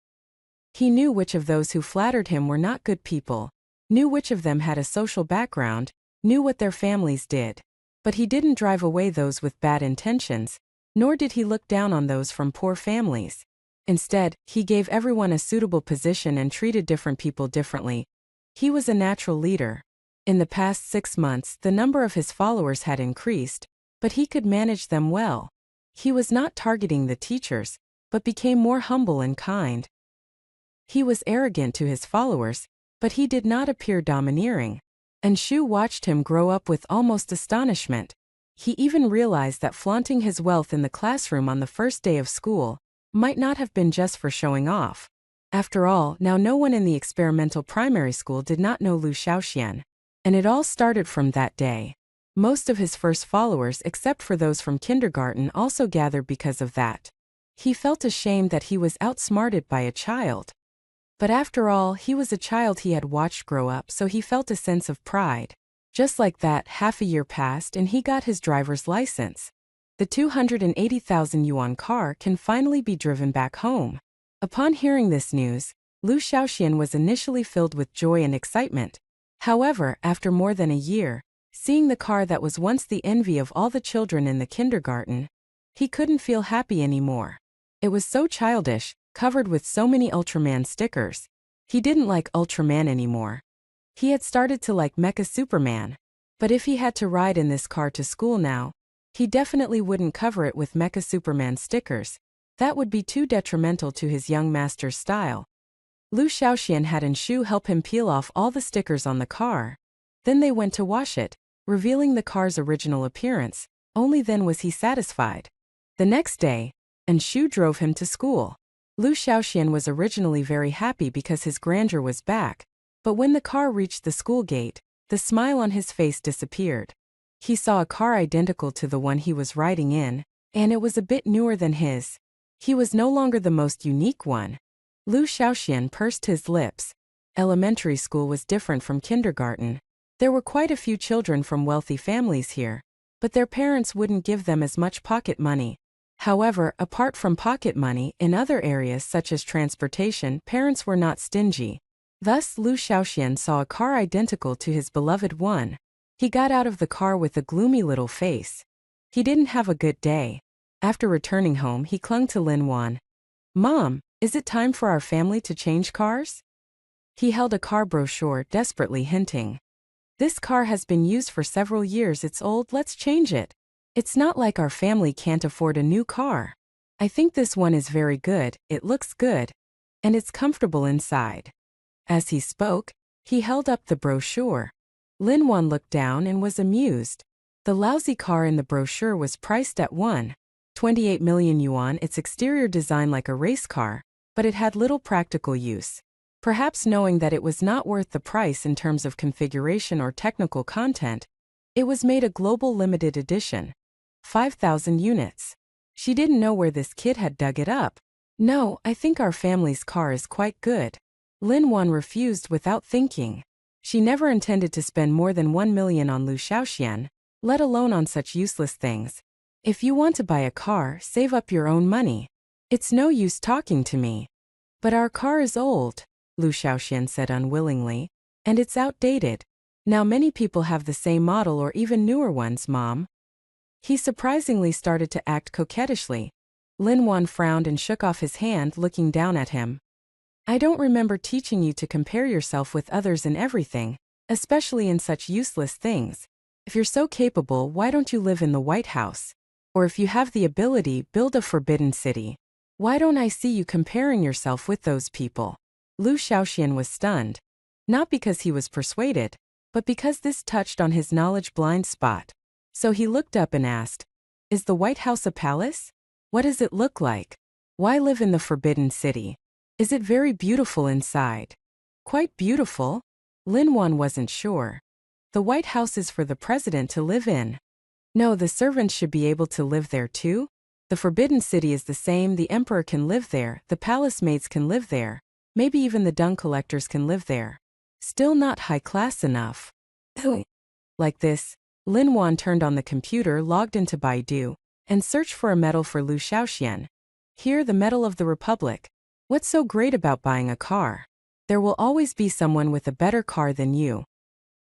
He knew which of those who flattered him were not good people, knew which of them had a social background, knew what their families did. But he didn't drive away those with bad intentions, nor did he look down on those from poor families. Instead, he gave everyone a suitable position and treated different people differently. He was a natural leader. In the past 6 months, the number of his followers had increased, but he could manage them well. He was not targeting the teachers, but became more humble and kind. He was arrogant to his followers, but he did not appear domineering. And Shu watched him grow up with almost astonishment. He even realized that flaunting his wealth in the classroom on the first day of school might not have been just for showing off. After all, now no one in the experimental primary school did not know Lu Xiaoxian. And it all started from that day. Most of his first followers, except for those from kindergarten, also gathered because of that. He felt ashamed that he was outsmarted by a child. But after all, he was a child he had watched grow up, so he felt a sense of pride. Just like that, half a year passed and he got his driver's license. The 280,000 yuan car can finally be driven back home. Upon hearing this news, Lu Shaoxian was initially filled with joy and excitement. However, after more than a year, seeing the car that was once the envy of all the children in the kindergarten, he couldn't feel happy anymore. It was so childish, covered with so many Ultraman stickers. He didn't like Ultraman anymore. He had started to like Mecha Superman. But if he had to ride in this car to school now, he definitely wouldn't cover it with Mecha Superman stickers. That would be too detrimental to his young master's style. Lu Shaoxian had Enshu help him peel off all the stickers on the car. Then they went to wash it, revealing the car's original appearance. Only then was he satisfied. The next day, Enshu drove him to school. Lu Shaoxian was originally very happy because his grandeur was back, but when the car reached the school gate, the smile on his face disappeared. He saw a car identical to the one he was riding in, and it was a bit newer than his. He was no longer the most unique one. Lu Shaoxian pursed his lips. Elementary school was different from kindergarten. There were quite a few children from wealthy families here, but their parents wouldn't give them as much pocket money. However, apart from pocket money, in other areas such as transportation, parents were not stingy. Thus, Lu Shaoxian saw a car identical to his beloved one. He got out of the car with a gloomy little face. He didn't have a good day. After returning home, he clung to Lin Wan. "Mom, is it time for our family to change cars?" He held a car brochure, desperately hinting. "This car has been used for several years, it's old, let's change it. It's not like our family can't afford a new car. I think this one is very good, it looks good. And it's comfortable inside." As he spoke, he held up the brochure. Lin Wan looked down and was amused. The lousy car in the brochure was priced at 1.28 million yuan, its exterior design like a race car, but it had little practical use. Perhaps knowing that it was not worth the price in terms of configuration or technical content, it was made a global limited edition. 5,000 units. She didn't know where this kid had dug it up. "No, I think our family's car is quite good." Lin Wan refused without thinking. She never intended to spend more than 1 million on Lu Shaoxian, let alone on such useless things. "If you want to buy a car, save up your own money. It's no use talking to me." "But our car is old," Lu Shaoxian said unwillingly, "and it's outdated. Now many people have the same model or even newer ones, Mom." He surprisingly started to act coquettishly. Lin Wan frowned and shook off his hand, looking down at him. "I don't remember teaching you to compare yourself with others in everything, especially in such useless things. If you're so capable, why don't you live in the White House? Or if you have the ability, build a forbidden city. Why don't I see you comparing yourself with those people?" Lu Shaoxian was stunned. Not because he was persuaded, but because this touched on his knowledge blind spot. So he looked up and asked, "Is the White House a palace? What does it look like? Why live in the forbidden city? Is it very beautiful inside?" "Quite beautiful?" Lin Wan wasn't sure. "The White House is for the president to live in." "No, the servants should be able to live there too? The forbidden city is the same, the emperor can live there, the palace maids can live there, maybe even the dung collectors can live there. Still not high class enough." Like this, Lin Wan turned on the computer, logged into Baidu, and searched for a medal for Lu Shaoxian. Here, the Medal of the Republic. What's so great about buying a car? There will always be someone with a better car than you.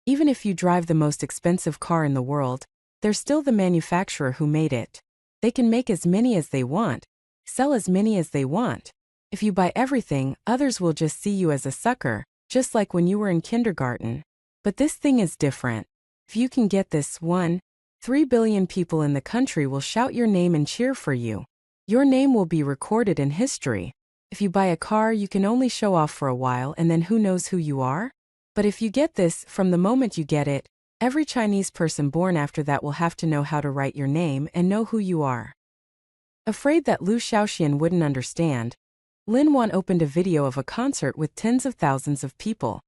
Even if you drive the most expensive car in the world, there's still the manufacturer who made it. They can make as many as they want, sell as many as they want. If you buy everything, others will just see you as a sucker, just like when you were in kindergarten. But this thing is different. If you can get this, 1.3 billion people in the country will shout your name and cheer for you. Your name will be recorded in history. If you buy a car, you can only show off for a while and then who knows who you are? But if you get this, from the moment you get it, every Chinese person born after that will have to know how to write your name and know who you are." Afraid that Lu Shaoxian wouldn't understand, Lin Wan opened a video of a concert with tens of thousands of people.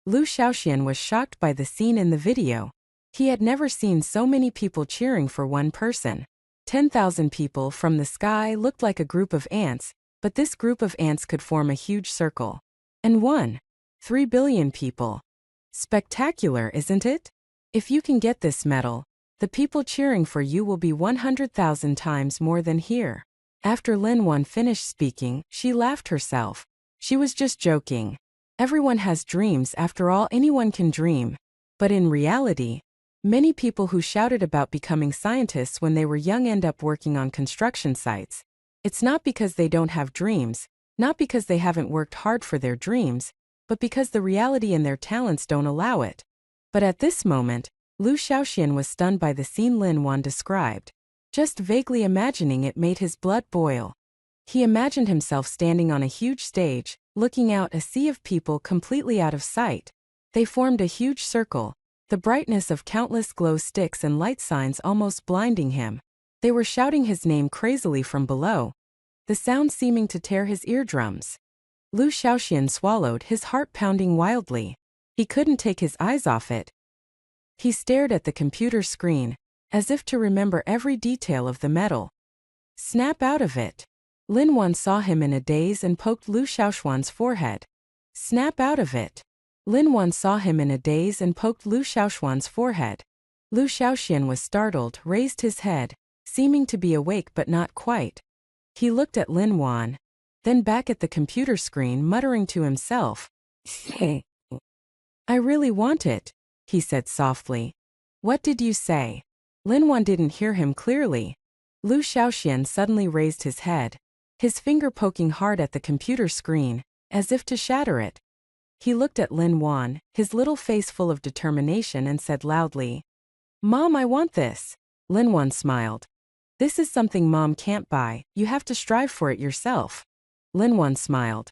Lu Shaoxian was shocked by the scene in the video. He had never seen so many people cheering for one person. 10,000 people from the sky looked like a group of ants, but this group of ants could form a huge circle. And 1.3 billion people. Spectacular, isn't it? If you can get this medal, the people cheering for you will be 100,000 times more than here. After Lin Wan finished speaking, she laughed herself. She was just joking. Everyone has dreams, after all, anyone can dream. But in reality, many people who shouted about becoming scientists when they were young end up working on construction sites. It's not because they don't have dreams, not because they haven't worked hard for their dreams, but because the reality and their talents don't allow it. But at this moment, Lu Shaoxian was stunned by the scene Lin Wan described. Just vaguely imagining it made his blood boil. He imagined himself standing on a huge stage, looking out a sea of people completely out of sight. They formed a huge circle, the brightness of countless glow sticks and light signs almost blinding him. They were shouting his name crazily from below, the sound seeming to tear his eardrums. Lu Shaoxian swallowed, his heart pounding wildly. He couldn't take his eyes off it. He stared at the computer screen, as if to remember every detail of the metal. Snap out of it. Lin Wan saw him in a daze and poked Lu Shaoxian's forehead. Snap out of it. Lin Wan saw him in a daze and poked Lu Shaoxian's forehead. Lu Shaoxian was startled, raised his head, seeming to be awake but not quite. He looked at Lin Wan, then back at the computer screen, muttering to himself. Hey. I really want it, he said softly. What did you say? Lin Wan didn't hear him clearly. Lu Shaoxian suddenly raised his head, his finger poking hard at the computer screen, as if to shatter it. He looked at Lin Wan, his little face full of determination, and said loudly, Mom, I want this. Lin Wan smiled. This is something Mom can't buy, you have to strive for it yourself. Lin Wan smiled.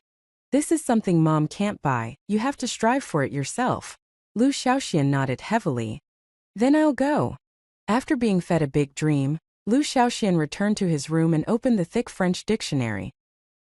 This is something Mom can't buy, you have to strive for it yourself. Lu Shaoxian nodded heavily. Then I'll go. After being fed a big dream, Lu Shaoxian returned to his room and opened the thick French dictionary.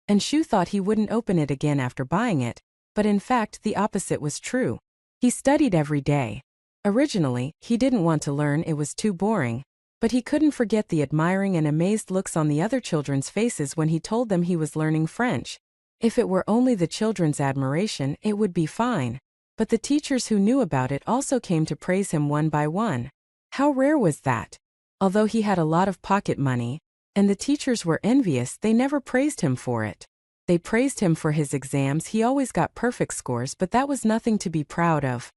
And Shu thought he wouldn't open it again after buying it, but in fact the opposite was true. He studied every day. Originally, he didn't want to learn, it was too boring, but he couldn't forget the admiring and amazed looks on the other children's faces when he told them he was learning French. If it were only the children's admiration, it would be fine. But the teachers who knew about it also came to praise him one by one. How rare was that? Although he had a lot of pocket money, and the teachers were envious, they never praised him for it. They praised him for his exams. He always got perfect scores, but that was nothing to be proud of.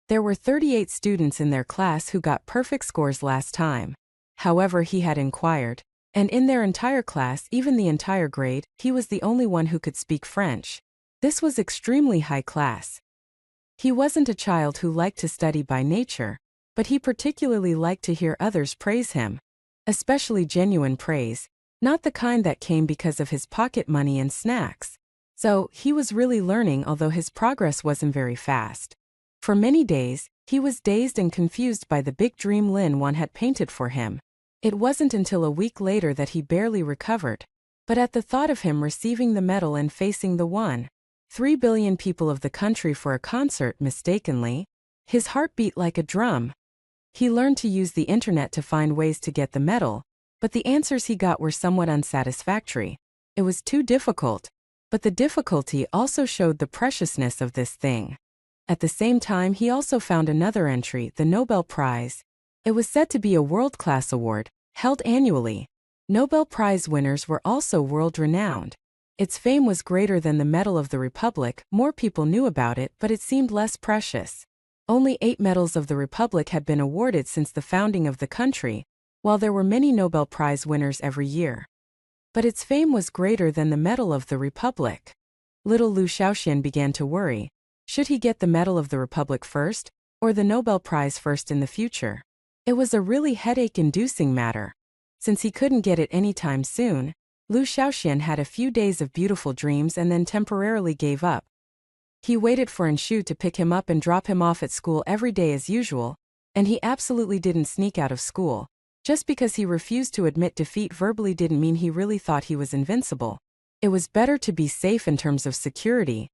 There were 38 students in their class who got perfect scores last time. However, he had inquired, and in their entire class, even the entire grade, he was the only one who could speak French. This was extremely high class. He wasn't a child who liked to study by nature, but he particularly liked to hear others praise him. Especially genuine praise, not the kind that came because of his pocket money and snacks. So, he was really learning, although his progress wasn't very fast. For many days, he was dazed and confused by the big dream Lin Wan had painted for him. It wasn't until a week later that he barely recovered. But at the thought of him receiving the medal and facing the 1.3 billion people of the country for a concert mistakenly, his heart beat like a drum. He learned to use the internet to find ways to get the medal, but the answers he got were somewhat unsatisfactory. It was too difficult. But the difficulty also showed the preciousness of this thing. At the same time, he also found another entry, the Nobel Prize. It was said to be a world-class award, held annually. Nobel Prize winners were also world-renowned. Its fame was greater than the Medal of the Republic. More people knew about it, but it seemed less precious. Only 8 medals of the Republic had been awarded since the founding of the country, while there were many Nobel Prize winners every year. But its fame was greater than the Medal of the Republic. Little Lu Shaoxian began to worry. Should he get the Medal of the Republic first, or the Nobel Prize first in the future? It was a really headache-inducing matter. Since he couldn't get it anytime soon, Lu Shaoxian had a few days of beautiful dreams and then temporarily gave up. He waited for Anshu to pick him up and drop him off at school every day as usual, and he absolutely didn't sneak out of school. Just because he refused to admit defeat verbally didn't mean he really thought he was invincible. It was better to be safe in terms of security.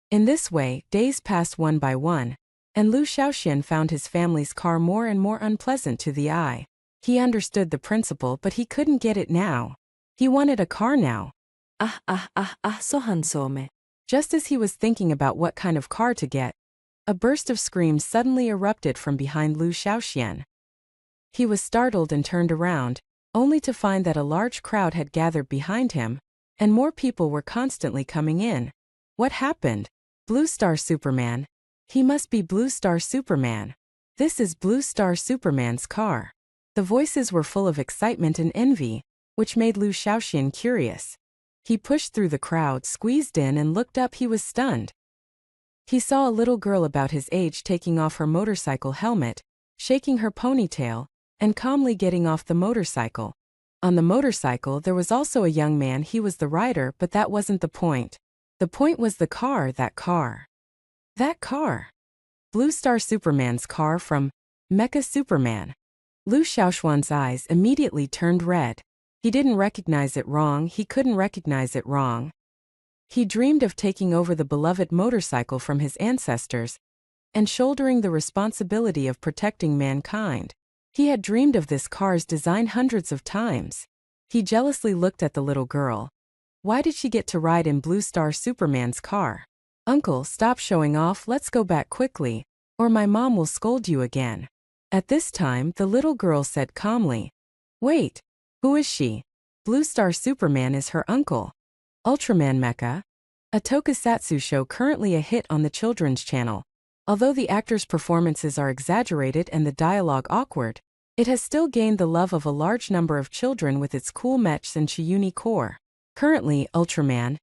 In this way, days passed one by one, and Lu Shaoxian found his family's car more and more unpleasant to the eye. He understood the principle, but he couldn't get it now. He wanted a car now. So handsome. Just as he was thinking about what kind of car to get, a burst of screams suddenly erupted from behind Lu Shaoxian. He was startled and turned around, only to find that a large crowd had gathered behind him, and more people were constantly coming in. What happened? Blue Star Superman. He must be Blue Star Superman. This is Blue Star Superman's car. The voices were full of excitement and envy, which made Lu Shaoxian curious. He pushed through the crowd, squeezed in, and looked up. He was stunned. He saw a little girl about his age taking off her motorcycle helmet, shaking her ponytail, and calmly getting off the motorcycle. On the motorcycle there was also a young man. He was the rider, but that wasn't the point. The point was the car, that car. That car. Blue Star Superman's car from Mecha Superman. Lu Shaoxuan's eyes immediately turned red. He didn't recognize it wrong. He couldn't recognize it wrong. He dreamed of taking over the beloved motorcycle from his ancestors and shouldering the responsibility of protecting mankind. He had dreamed of this car's design hundreds of times. He jealously looked at the little girl. Why did she get to ride in Blue Star Superman's car? Uncle, stop showing off. Let's go back quickly, or my mom will scold you again. At this time, the little girl said calmly, "Wait, who is she?" Blue Star Superman is her uncle. Ultraman Mecha, a tokusatsu show currently a hit on the children's channel. Although the actors' performances are exaggerated and the dialogue awkward, it has still gained the love of a large number of children with its cool mechs and Chiyuni core. Currently, Ultraman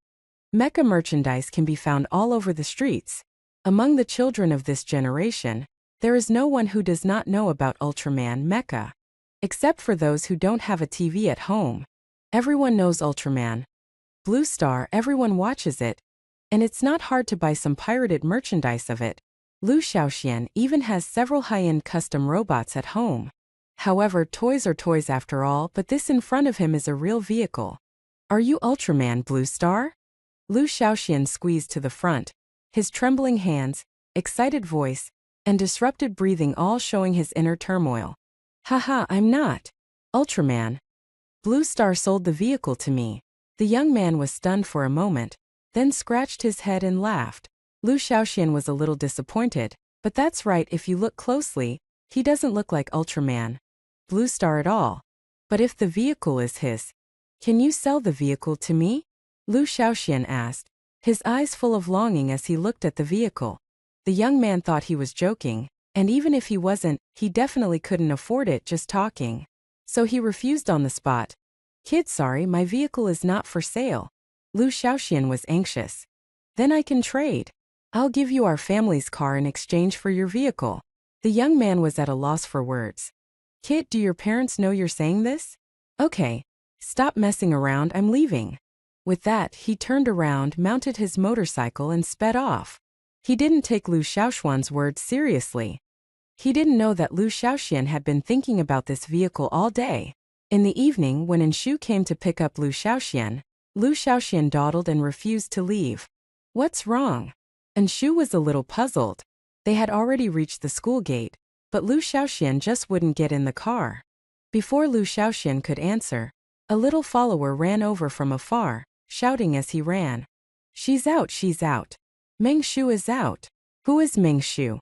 Mecha merchandise can be found all over the streets. Among the children of this generation, there is no one who does not know about Ultraman Mecha. Except for those who don't have a TV at home. Everyone knows Ultraman Blue Star, everyone watches it, and it's not hard to buy some pirated merchandise of it. Lu Shaoxian even has several high-end custom robots at home. However, toys are toys after all, but this in front of him is a real vehicle. Are you Ultraman Blue Star? Lu Shaoxian squeezed to the front, his trembling hands, excited voice, and disrupted breathing all showing his inner turmoil. Haha, I'm not. Ultraman. Blue Star sold the vehicle to me. The young man was stunned for a moment, then scratched his head and laughed. Lu Shaoxian was a little disappointed, but that's right, if you look closely, he doesn't look like Ultraman Blue Star at all. But if the vehicle is his, can you sell the vehicle to me? Lu Shaoxian asked, his eyes full of longing as he looked at the vehicle. The young man thought he was joking, and even if he wasn't, he definitely couldn't afford it just talking. So he refused on the spot. Kid, sorry, my vehicle is not for sale. Lu Shaoxian was anxious. Then I can trade. I'll give you our family's car in exchange for your vehicle. The young man was at a loss for words. Kid, do your parents know you're saying this? Okay. Stop messing around, I'm leaving. With that, he turned around, mounted his motorcycle and sped off. He didn't take Lu Shaoxuan's words seriously. He didn't know that Lu Shaoxian had been thinking about this vehicle all day. In the evening, when Enshu came to pick up Lu Shaoxian dawdled and refused to leave. What's wrong? Enshu was a little puzzled. They had already reached the school gate, but Lu Shaoxian just wouldn't get in the car. Before Lu Shaoxian could answer, a little follower ran over from afar, shouting as he ran. She's out, she's out. Meng Shu is out. Who is Meng Shu?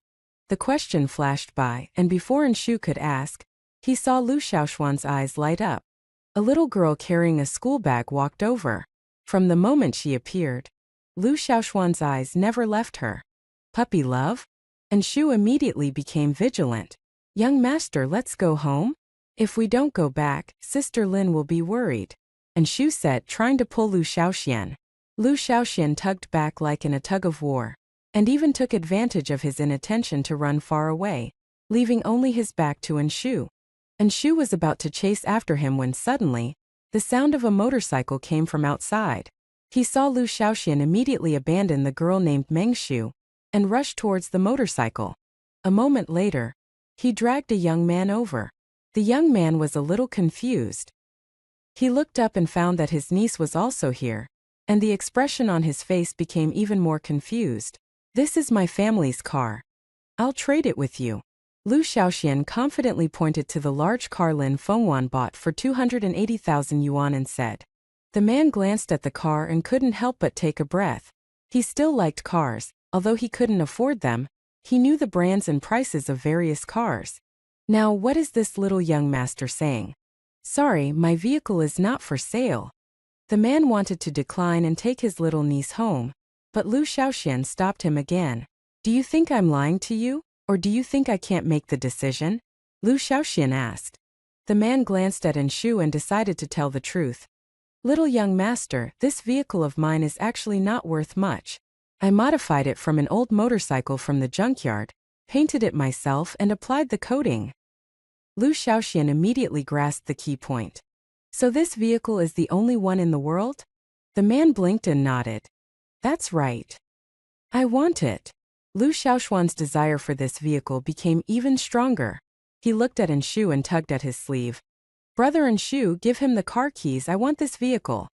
The question flashed by, and before Enshu could ask, he saw Lu Shaoxuan's eyes light up. A little girl carrying a school bag walked over. From the moment she appeared, Lu Shaoxuan's eyes never left her. Puppy love? Enshu immediately became vigilant. Young master, let's go home? If we don't go back, Sister Lin will be worried. Enshu said, trying to pull Lu Shaoxian. Lu Shaoxian tugged back like in a tug of war, and even took advantage of his inattention to run far away, leaving only his back to Enshu. Enshu was about to chase after him when suddenly, the sound of a motorcycle came from outside. He saw Lu Shaoxian immediately abandon the girl named Meng Shu and rush towards the motorcycle. A moment later, he dragged a young man over. The young man was a little confused. He looked up and found that his niece was also here, and the expression on his face became even more confused. This is my family's car. I'll trade it with you. Lu Shaoxian confidently pointed to the large car Lin Fengwan bought for 280,000 yuan and said. The man glanced at the car and couldn't help but take a breath. He still liked cars, although he couldn't afford them. He knew the brands and prices of various cars. Now what is this little young master saying? Sorry, my vehicle is not for sale. The man wanted to decline and take his little niece home, but Lu Shaoxian stopped him again. Do you think I'm lying to you, or do you think I can't make the decision? Lu Shaoxian asked. The man glanced at Enshu and decided to tell the truth. Little young master, this vehicle of mine is actually not worth much. I modified it from an old motorcycle from the junkyard, painted it myself and applied the coating. Lu Shaoxian immediately grasped the key point. So this vehicle is the only one in the world? The man blinked and nodded. That's right. I want it. Lu Shaoxuan's desire for this vehicle became even stronger. He looked at Enshu and tugged at his sleeve. Brother Enshu, give him the car keys, I want this vehicle.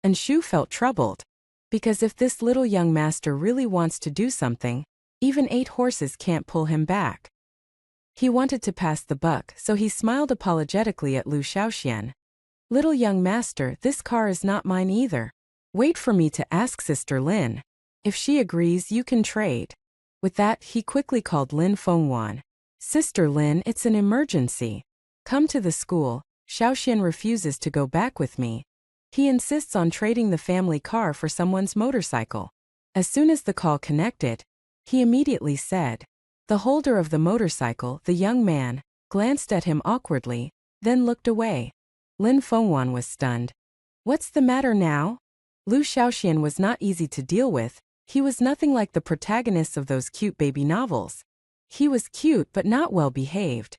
Enshu felt troubled. Because if this little young master really wants to do something, even 8 horses can't pull him back. He wanted to pass the buck, so he smiled apologetically at Lu Shaoxian. Little young master, this car is not mine either. Wait for me to ask Sister Lin. If she agrees, you can trade. With that, he quickly called Lin Fengwan. Sister Lin, it's an emergency. Come to the school. Shaoxian refuses to go back with me. He insists on trading the family car for someone's motorcycle. As soon as the call connected, he immediately said. The holder of the motorcycle, the young man, glanced at him awkwardly, then looked away. Lin Fengwan was stunned. What's the matter now? Lu Shaoxian was not easy to deal with. He was nothing like the protagonists of those cute baby novels. He was cute but not well behaved.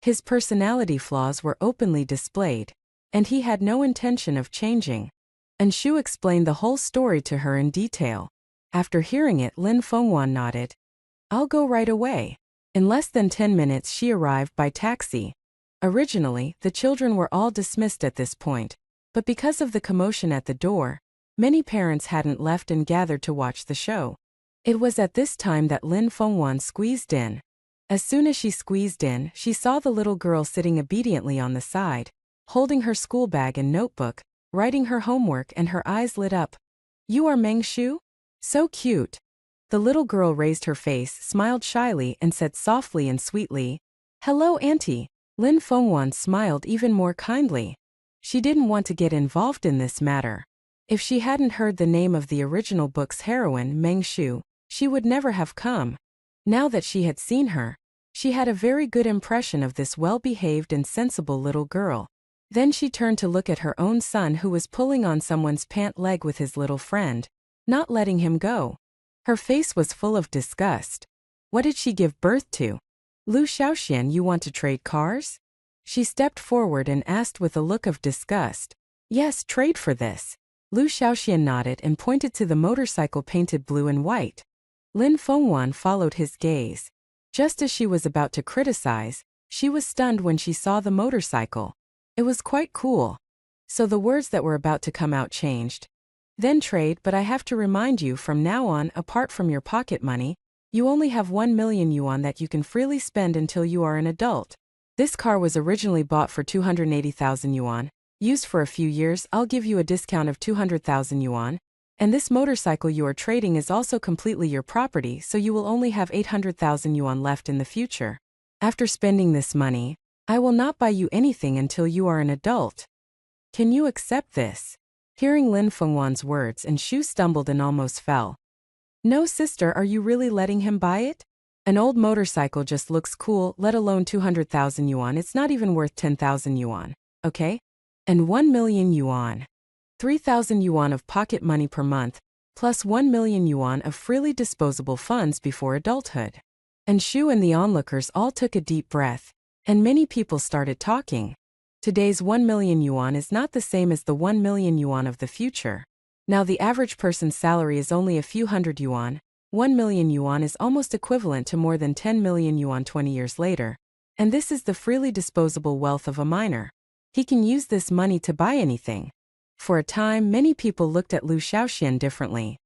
His personality flaws were openly displayed, and he had no intention of changing. Enshu explained the whole story to her in detail. After hearing it, Lin Fengwan nodded. I'll go right away. In less than 10 minutes she arrived by taxi. Originally, the children were all dismissed at this point, but because of the commotion at the door, many parents hadn't left and gathered to watch the show. It was at this time that Lin Fengwan squeezed in. As soon as she squeezed in, she saw the little girl sitting obediently on the side, holding her school bag and notebook, writing her homework, and her eyes lit up. You are Meng Shu? So cute. The little girl raised her face, smiled shyly, and said softly and sweetly, Hello, Auntie. Lin Fengwan smiled even more kindly. She didn't want to get involved in this matter. If she hadn't heard the name of the original book's heroine, Meng Shu, she would never have come. Now that she had seen her, she had a very good impression of this well-behaved and sensible little girl. Then she turned to look at her own son who was pulling on someone's pant leg with his little friend, not letting him go. Her face was full of disgust. What did she give birth to? Lu Shaoxian, you want to trade cars? She stepped forward and asked with a look of disgust. Yes, trade for this. Lu Shaoxian nodded and pointed to the motorcycle painted blue and white. Lin Fengwan followed his gaze. Just as she was about to criticize, she was stunned when she saw the motorcycle. It was quite cool. So the words that were about to come out changed. Then trade, but I have to remind you from now on, apart from your pocket money, you only have 1 million yuan that you can freely spend until you are an adult. This car was originally bought for 280,000 yuan. Used for a few years, I'll give you a discount of 200,000 yuan. And this motorcycle you are trading is also completely your property, so you will only have 800,000 yuan left in the future. After spending this money, I will not buy you anything until you are an adult. Can you accept this? Hearing Lin Fengwan's words, Enshu stumbled and almost fell. No, sister, are you really letting him buy it? An old motorcycle just looks cool, let alone 200,000 yuan. It's not even worth 10,000 yuan, okay? And 1 million yuan. 3,000 yuan of pocket money per month, plus 1 million yuan of freely disposable funds before adulthood. Enshu and the onlookers all took a deep breath, and many people started talking. Today's 1 million yuan is not the same as the 1 million yuan of the future. Now the average person's salary is only a few hundred yuan. 1 million yuan is almost equivalent to more than 10 million yuan 20 years later. And this is the freely disposable wealth of a minor. He can use this money to buy anything. For a time, many people looked at Lu Shaoxian differently.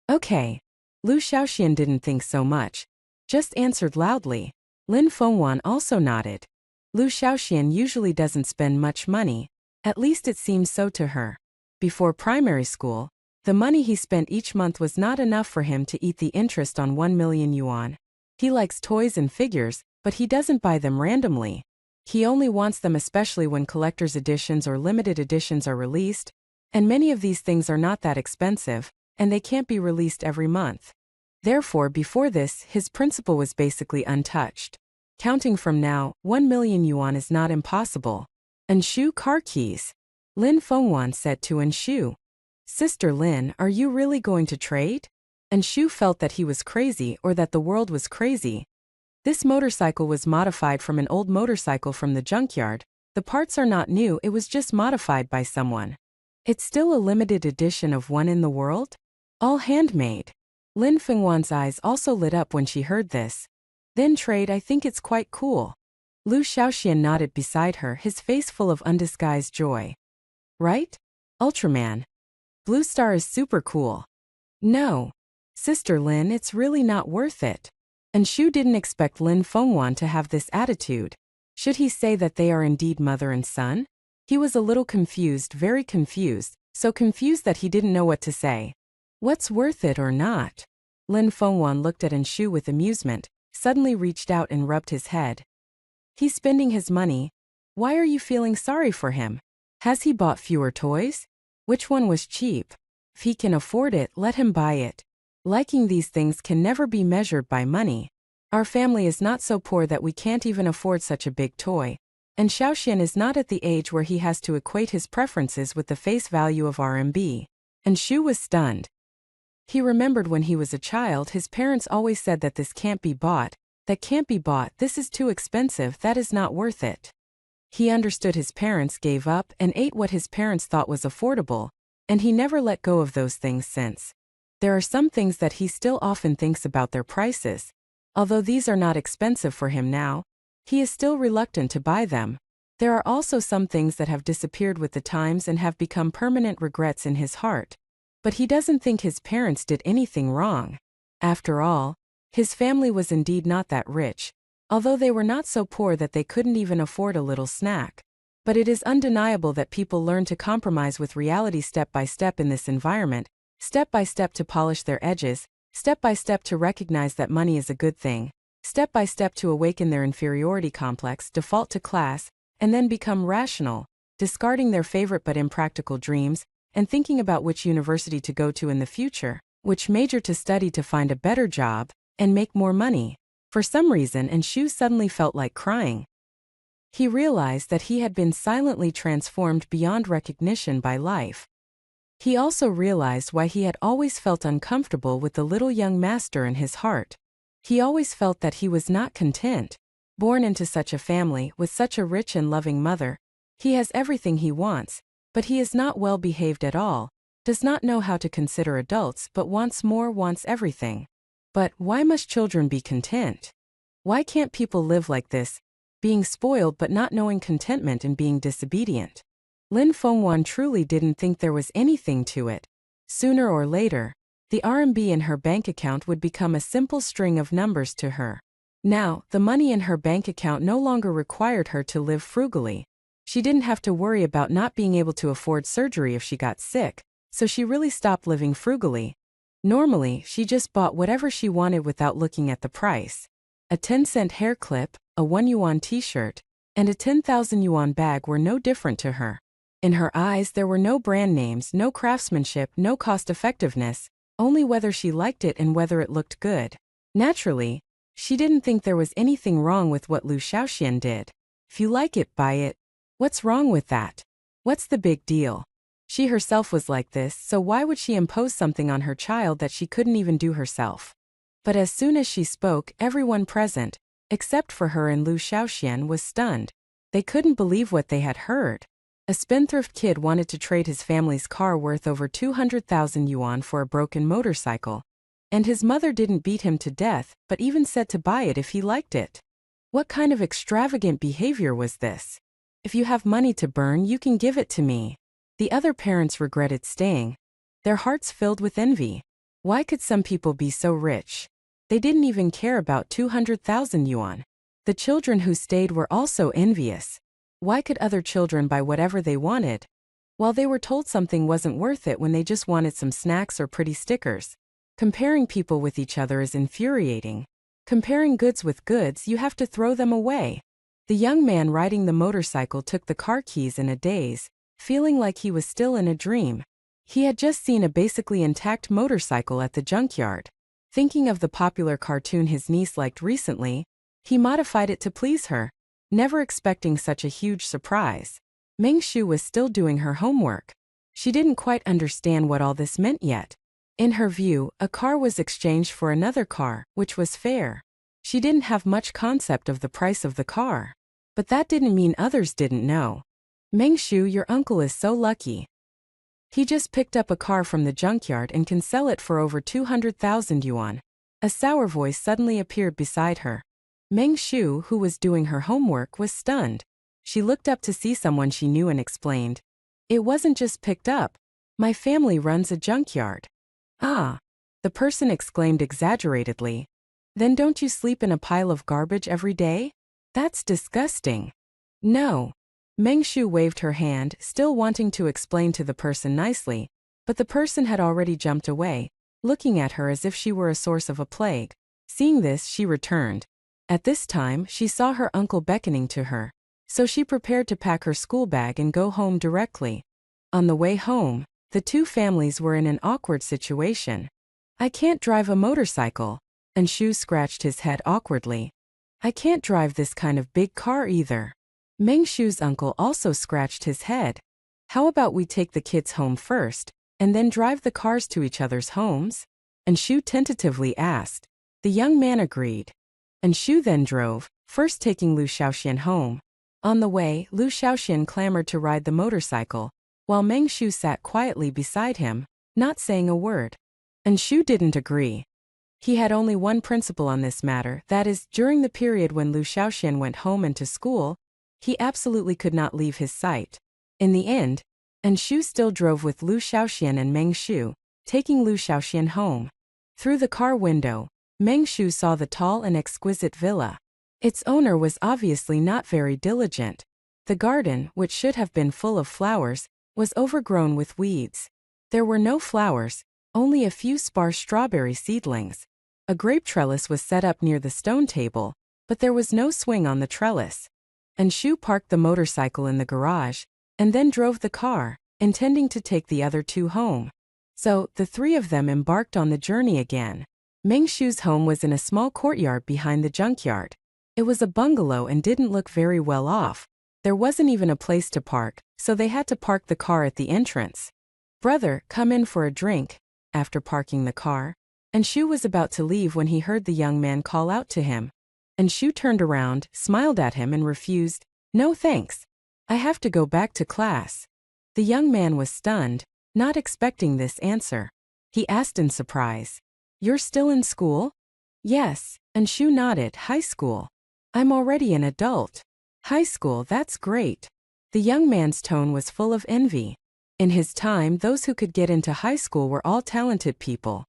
Okay. Lu Shaoxian didn't think so much. Just answered loudly. Lin Fengwan also nodded. Lu Shaoxian usually doesn't spend much money. At least it seems so to her. Before primary school, the money he spent each month was not enough for him to eat the interest on 1 million yuan. He likes toys and figures, but he doesn't buy them randomly. He only wants them, especially when collector's editions or limited editions are released, and many of these things are not that expensive, and they can't be released every month. Therefore, before this, his principal was basically untouched. Counting from now, 1 million yuan is not impossible. Enshu car keys. Lin Fengwan said to Enshu. Sister Lin, are you really going to trade? Enshu felt that he was crazy or that the world was crazy. This motorcycle was modified from an old motorcycle from the junkyard. The parts are not new, it was just modified by someone. It's still a limited edition of one in the world? All handmade. Lin Fengwan's eyes also lit up when she heard this. Then trade, I think it's quite cool. Lu Shaoxian nodded beside her, his face full of undisguised joy. Right? Ultraman. Blue Star is super cool. No. Sister Lin, it's really not worth it. And Shu didn't expect Lin Fengwan to have this attitude. Should he say that they are indeed mother and son? He was a little confused, very confused, so confused that he didn't know what to say. What's worth it or not? Lin Fengwan looked at Enshu with amusement, suddenly reached out and rubbed his head. He's spending his money. Why are you feeling sorry for him? Has he bought fewer toys? Which one was cheap? If he can afford it, let him buy it. Liking these things can never be measured by money. Our family is not so poor that we can't even afford such a big toy. And Shaoxian is not at the age where he has to equate his preferences with the face value of RMB. And Shu was stunned. He remembered when he was a child, his parents always said that this can't be bought, that can't be bought, this is too expensive, that is not worth it. He understood his parents gave up and ate what his parents thought was affordable, and he never let go of those things since. There are some things that he still often thinks about their prices. Although these are not expensive for him now, he is still reluctant to buy them. There are also some things that have disappeared with the times and have become permanent regrets in his heart. But he doesn't think his parents did anything wrong. After all, his family was indeed not that rich, although they were not so poor that they couldn't even afford a little snack. But it is undeniable that people learn to compromise with reality step by step in this environment, step by step to polish their edges, step by step to recognize that money is a good thing, step by step to awaken their inferiority complex, default to class, and then become rational, discarding their favorite but impractical dreams, and thinking about which university to go to in the future, which major to study to find a better job, and make more money. For some reason, Enshu suddenly felt like crying. He realized that he had been silently transformed beyond recognition by life. He also realized why he had always felt uncomfortable with the little young master in his heart. He always felt that he was not content. Born into such a family, with such a rich and loving mother, he has everything he wants, but he is not well behaved at all, does not know how to consider adults but wants more, wants everything. But why must children be content? Why can't people live like this, being spoiled but not knowing contentment and being disobedient? Lin Fengwan truly didn't think there was anything to it. Sooner or later, the RMB in her bank account would become a simple string of numbers to her. Now, the money in her bank account no longer required her to live frugally. She didn't have to worry about not being able to afford surgery if she got sick, so she really stopped living frugally. Normally, she just bought whatever she wanted without looking at the price. A 10-cent hair clip, a 1 yuan t-shirt, and a 10,000 yuan bag were no different to her. In her eyes there were no brand names, no craftsmanship, no cost-effectiveness, only whether she liked it and whether it looked good. Naturally, she didn't think there was anything wrong with what Lu Shaoxian did. If you like it, buy it. What's wrong with that? What's the big deal? She herself was like this, so why would she impose something on her child that she couldn't even do herself? But as soon as she spoke, everyone present, except for her and Lu Shaoxian, was stunned. They couldn't believe what they had heard. A spendthrift kid wanted to trade his family's car worth over 200,000 yuan for a broken motorcycle. And his mother didn't beat him to death, but even said to buy it if he liked it. What kind of extravagant behavior was this? If you have money to burn, you can give it to me. The other parents regretted staying. Their hearts filled with envy. Why could some people be so rich? They didn't even care about 200,000 yuan. The children who stayed were also envious. Why could other children buy whatever they wanted, while they were told something wasn't worth it when they just wanted some snacks or pretty stickers? Comparing people with each other is infuriating. Comparing goods with goods, you have to throw them away. The young man riding the motorcycle took the car keys in a daze, feeling like he was still in a dream. He had just seen a basically intact motorcycle at the junkyard. Thinking of the popular cartoon his niece liked recently, he modified it to please her, never expecting such a huge surprise. Meng Shu was still doing her homework. She didn't quite understand what all this meant yet. In her view, a car was exchanged for another car, which was fair. She didn't have much concept of the price of the car. But that didn't mean others didn't know. Meng Shu, your uncle is so lucky. He just picked up a car from the junkyard and can sell it for over 200,000 yuan. A sour voice suddenly appeared beside her. Meng Shu, who was doing her homework, was stunned. She looked up to see someone she knew and explained. It wasn't just picked up. My family runs a junkyard. Ah, the person exclaimed exaggeratedly. Then don't you sleep in a pile of garbage every day? That's disgusting. No. Meng Shu waved her hand, still wanting to explain to the person nicely, but the person had already jumped away, looking at her as if she were a source of a plague. Seeing this, she returned. At this time, she saw her uncle beckoning to her, so she prepared to pack her school bag and go home directly. On the way home, the two families were in an awkward situation. I can't drive a motorcycle, and Shu scratched his head awkwardly. I can't drive this kind of big car either. Meng Shu's uncle also scratched his head. How about we take the kids home first, and then drive the cars to each other's homes? And Shu tentatively asked. The young man agreed. And Shu then drove, first taking Lu Xiaoxian home. On the way, Lu Xiaoxian clamored to ride the motorcycle, while Meng Shu sat quietly beside him, not saying a word. And Shu didn't agree. He had only one principle on this matter, that is, during the period when Lu Xiaoxian went home and to school, he absolutely could not leave his sight. In the end, and Shu still drove with Lu Xiaoxian and Meng Shu, taking Lu Xiaoxian home. Through the car window, Meng Shu saw the tall and exquisite villa. Its owner was obviously not very diligent. The garden, which should have been full of flowers, was overgrown with weeds. There were no flowers, only a few sparse strawberry seedlings. A grape trellis was set up near the stone table, but there was no swing on the trellis. And Shu parked the motorcycle in the garage, and then drove the car, intending to take the other two home. So, the three of them embarked on the journey again. Meng Shu's home was in a small courtyard behind the junkyard. It was a bungalow and didn't look very well off. There wasn't even a place to park, so they had to park the car at the entrance. Brother, come in for a drink, after parking the car. And Shu was about to leave when he heard the young man call out to him. And Shu turned around, smiled at him and refused. No thanks. I have to go back to class. The young man was stunned, not expecting this answer. He asked in surprise. You're still in school? Yes, and Shu nodded. High school. I'm already an adult. High school, that's great. The young man's tone was full of envy. In his time, those who could get into high school were all talented people.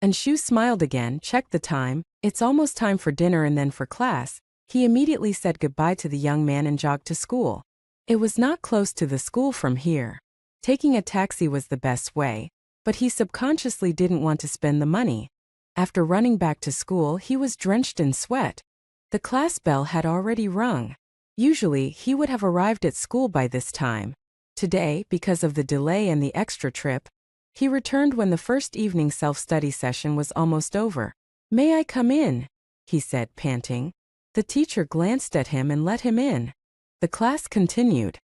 And Shu smiled again, checked the time. It's almost time for dinner and then for class. He immediately said goodbye to the young man and jogged to school. It was not close to the school from here. Taking a taxi was the best way, but he subconsciously didn't want to spend the money. After running back to school, he was drenched in sweat. The class bell had already rung. Usually, he would have arrived at school by this time. Today, because of the delay and the extra trip, he returned when the first evening self-study session was almost over. May I come in? He said, panting. The teacher glanced at him and let him in. The class continued.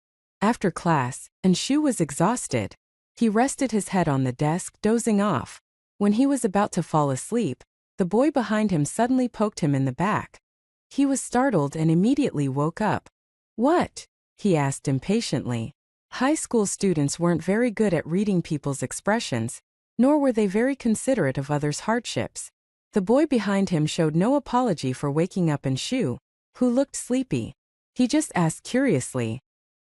After class, and Shu was exhausted. He rested his head on the desk, dozing off. When he was about to fall asleep, the boy behind him suddenly poked him in the back. He was startled and immediately woke up. What? He asked impatiently. High school students weren't very good at reading people's expressions, nor were they very considerate of others' hardships. The boy behind him showed no apology for waking up in Shu, who looked sleepy. He just asked curiously,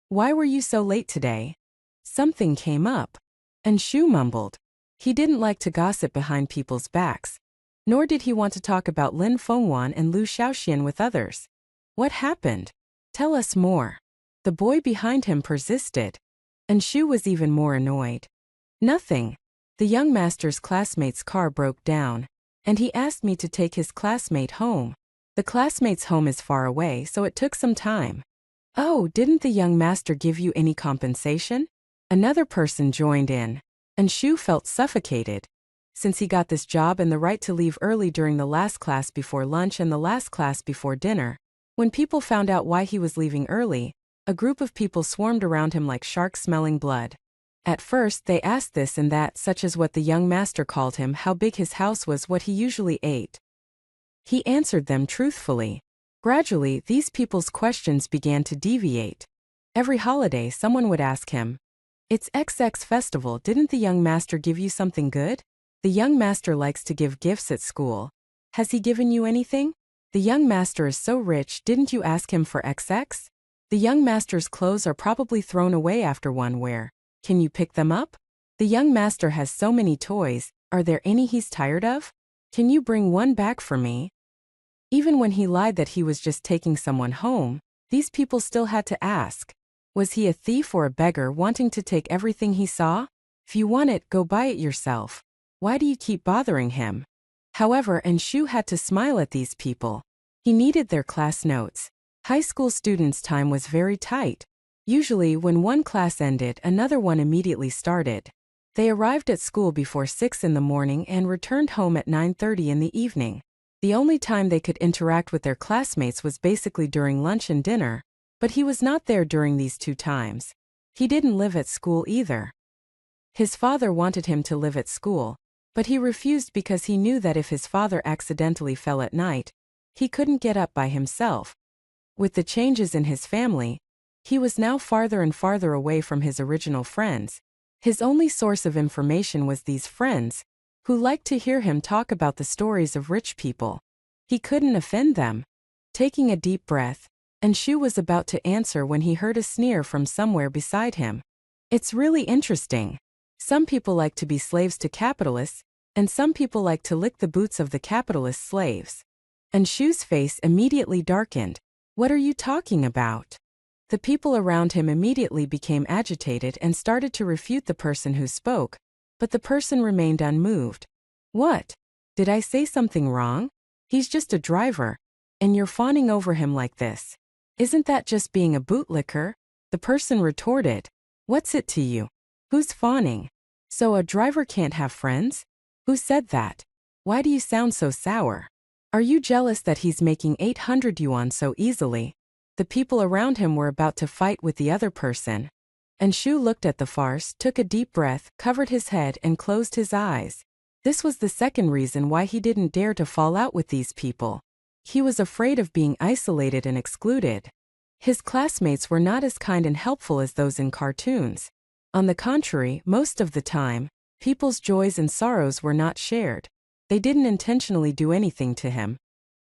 "Why were you so late today?" Something came up. And Shu mumbled. He didn't like to gossip behind people's backs, nor did he want to talk about Lin Fengwan and Lu Xiaoxian with others. What happened? Tell us more. The boy behind him persisted. And Shu was even more annoyed. Nothing. The young master's classmate's car broke down, and he asked me to take his classmate home. The classmate's home is far away, so it took some time. Oh, didn't the young master give you any compensation? Another person joined in. And Shu felt suffocated. Since he got this job and the right to leave early during the last class before lunch and the last class before dinner, when people found out why he was leaving early, a group of people swarmed around him like sharks smelling blood. At first they asked this and that, such as what the young master called him, how big his house was, what he usually ate. He answered them truthfully. Gradually, these people's questions began to deviate. Every holiday someone would ask him, "It's XX festival, didn't the young master give you something good? The young master likes to give gifts at school. Has he given you anything? The young master is so rich, didn't you ask him for XX? The young master's clothes are probably thrown away after one wear. Can you pick them up? The young master has so many toys, are there any he's tired of? Can you bring one back for me?" Even when he lied that he was just taking someone home, these people still had to ask, was he a thief or a beggar wanting to take everything he saw? If you want it, go buy it yourself. Why do you keep bothering him? However, Shu had to smile at these people. He needed their class notes. High school students' time was very tight. Usually, when one class ended, another one immediately started. They arrived at school before 6 in the morning and returned home at 9:30 in the evening. The only time they could interact with their classmates was basically during lunch and dinner, but he was not there during these two times. He didn't live at school either. His father wanted him to live at school, but he refused because he knew that if his father accidentally fell at night, he couldn't get up by himself. With the changes in his family, he was now farther and farther away from his original friends. His only source of information was these friends, who liked to hear him talk about the stories of rich people. He couldn't offend them. Taking a deep breath, Shu was about to answer when he heard a sneer from somewhere beside him. It's really interesting. Some people like to be slaves to capitalists, and some people like to lick the boots of the capitalist slaves. Shu's face immediately darkened. What are you talking about? The people around him immediately became agitated and started to refute the person who spoke, but the person remained unmoved. What? Did I say something wrong? He's just a driver, and you're fawning over him like this. Isn't that just being a bootlicker? The person retorted. What's it to you? Who's fawning? So a driver can't have friends? Who said that? Why do you sound so sour? Are you jealous that he's making 800 yuan so easily? The people around him were about to fight with the other person. Shu looked at the farce, took a deep breath, covered his head and closed his eyes. This was the second reason why he didn't dare to fall out with these people. He was afraid of being isolated and excluded. His classmates were not as kind and helpful as those in cartoons. On the contrary, most of the time, people's joys and sorrows were not shared. They didn't intentionally do anything to him.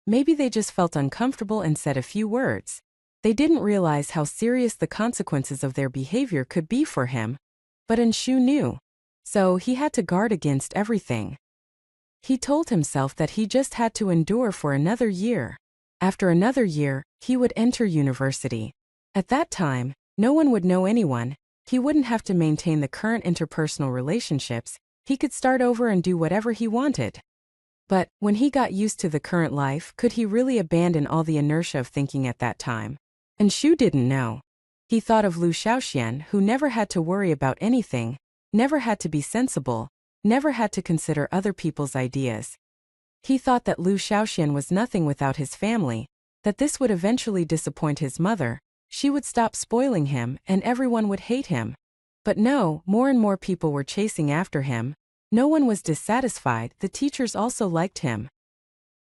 Maybe they just felt uncomfortable and said a few words. They didn't realize how serious the consequences of their behavior could be for him. But Shu knew. So he had to guard against everything. He told himself that he just had to endure for another year. After another year, he would enter university. At that time, no one would know anyone. He wouldn't have to maintain the current interpersonal relationships. He could start over and do whatever he wanted. But, when he got used to the current life, could he really abandon all the inertia of thinking at that time? Shu didn't know. He thought of Liu Shaoxian, who never had to worry about anything, never had to be sensible, never had to consider other people's ideas. He thought that Liu Shaoxian was nothing without his family, that this would eventually disappoint his mother, she would stop spoiling him and everyone would hate him. But no, more and more people were chasing after him. No one was dissatisfied, the teachers also liked him.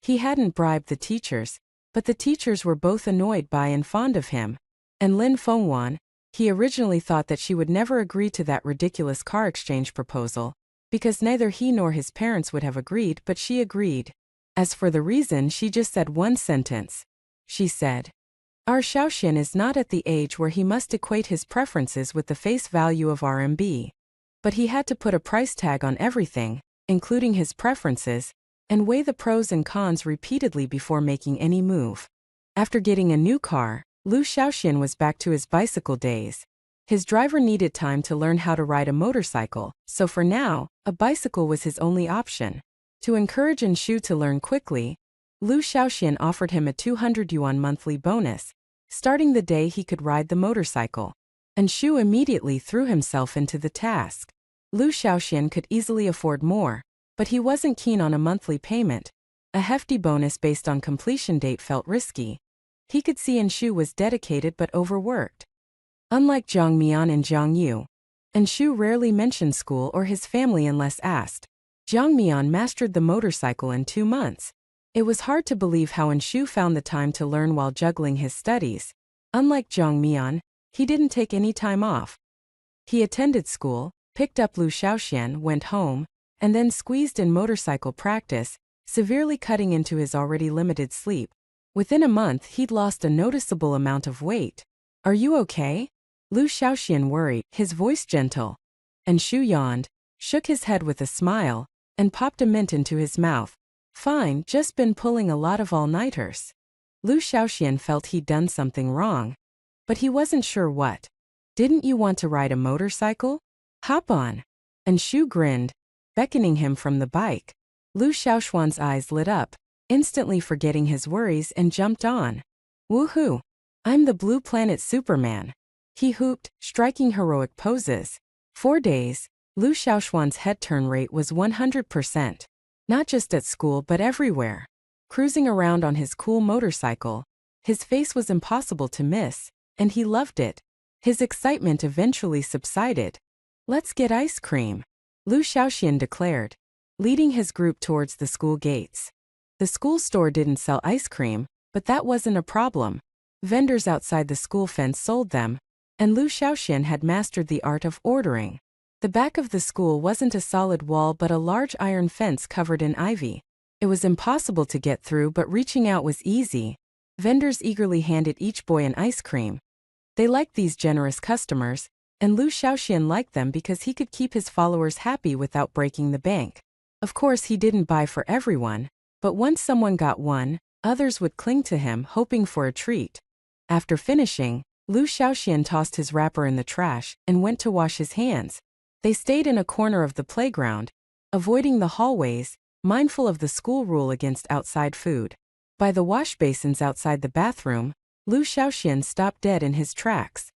He hadn't bribed the teachers, but the teachers were both annoyed by and fond of him. And Lin Fengwan, he originally thought that she would never agree to that ridiculous car exchange proposal, because neither he nor his parents would have agreed, but she agreed. As for the reason, she just said one sentence. She said, "Our Shaoxian is not at the age where he must equate his preferences with the face value of RMB. But he had to put a price tag on everything, including his preferences, and weigh the pros and cons repeatedly before making any move." After getting a new car, Liu Shaoxian was back to his bicycle days. His driver needed time to learn how to ride a motorcycle, so for now, a bicycle was his only option. To encourage Shu to learn quickly, Lu Shaoxian offered him a 200 yuan monthly bonus, starting the day he could ride the motorcycle. And Shu immediately threw himself into the task. Lu Shaoxian could easily afford more, but he wasn't keen on a monthly payment. A hefty bonus based on completion date felt risky. He could see Shu was dedicated but overworked. Unlike Zhang Mian and Zhang Yu, Shu rarely mentioned school or his family unless asked. Zhang Mian mastered the motorcycle in 2 months. It was hard to believe how Shu found the time to learn while juggling his studies. Unlike Zhang Mian, he didn't take any time off. He attended school, picked up Lu Shaoxian, went home, and then squeezed in motorcycle practice, severely cutting into his already limited sleep. Within a month he'd lost a noticeable amount of weight. "Are you okay?" Lu Shaoxian worried, his voice gentle. And Shu yawned, shook his head with a smile, and popped a mint into his mouth. "Fine, just been pulling a lot of all-nighters." Lu Shaoxian felt he'd done something wrong. But he wasn't sure what. "Didn't you want to ride a motorcycle? Hop on." And Shu grinned, beckoning him from the bike. Lu Shaoxuan's eyes lit up, instantly forgetting his worries, and jumped on. "Woohoo! I'm the Blue Planet Superman," he whooped, striking heroic poses. 4 days, Lu Shaoxuan's head turn rate was 100%. Not just at school but everywhere. Cruising around on his cool motorcycle, his face was impossible to miss, and he loved it. His excitement eventually subsided. "Let's get ice cream," Lu Shaoxian declared, leading his group towards the school gates. The school store didn't sell ice cream, but that wasn't a problem. Vendors outside the school fence sold them, and Lu Shaoxian had mastered the art of ordering. The back of the school wasn't a solid wall but a large iron fence covered in ivy. It was impossible to get through, but reaching out was easy. Vendors eagerly handed each boy an ice cream. They liked these generous customers, and Lu Shaoxian liked them because he could keep his followers happy without breaking the bank. Of course he didn't buy for everyone, but once someone got one, others would cling to him, hoping for a treat. After finishing, Lu Shaoxian tossed his wrapper in the trash and went to wash his hands. They stayed in a corner of the playground, avoiding the hallways, mindful of the school rule against outside food. By the wash basins outside the bathroom, Lu Shaoxian stopped dead in his tracks.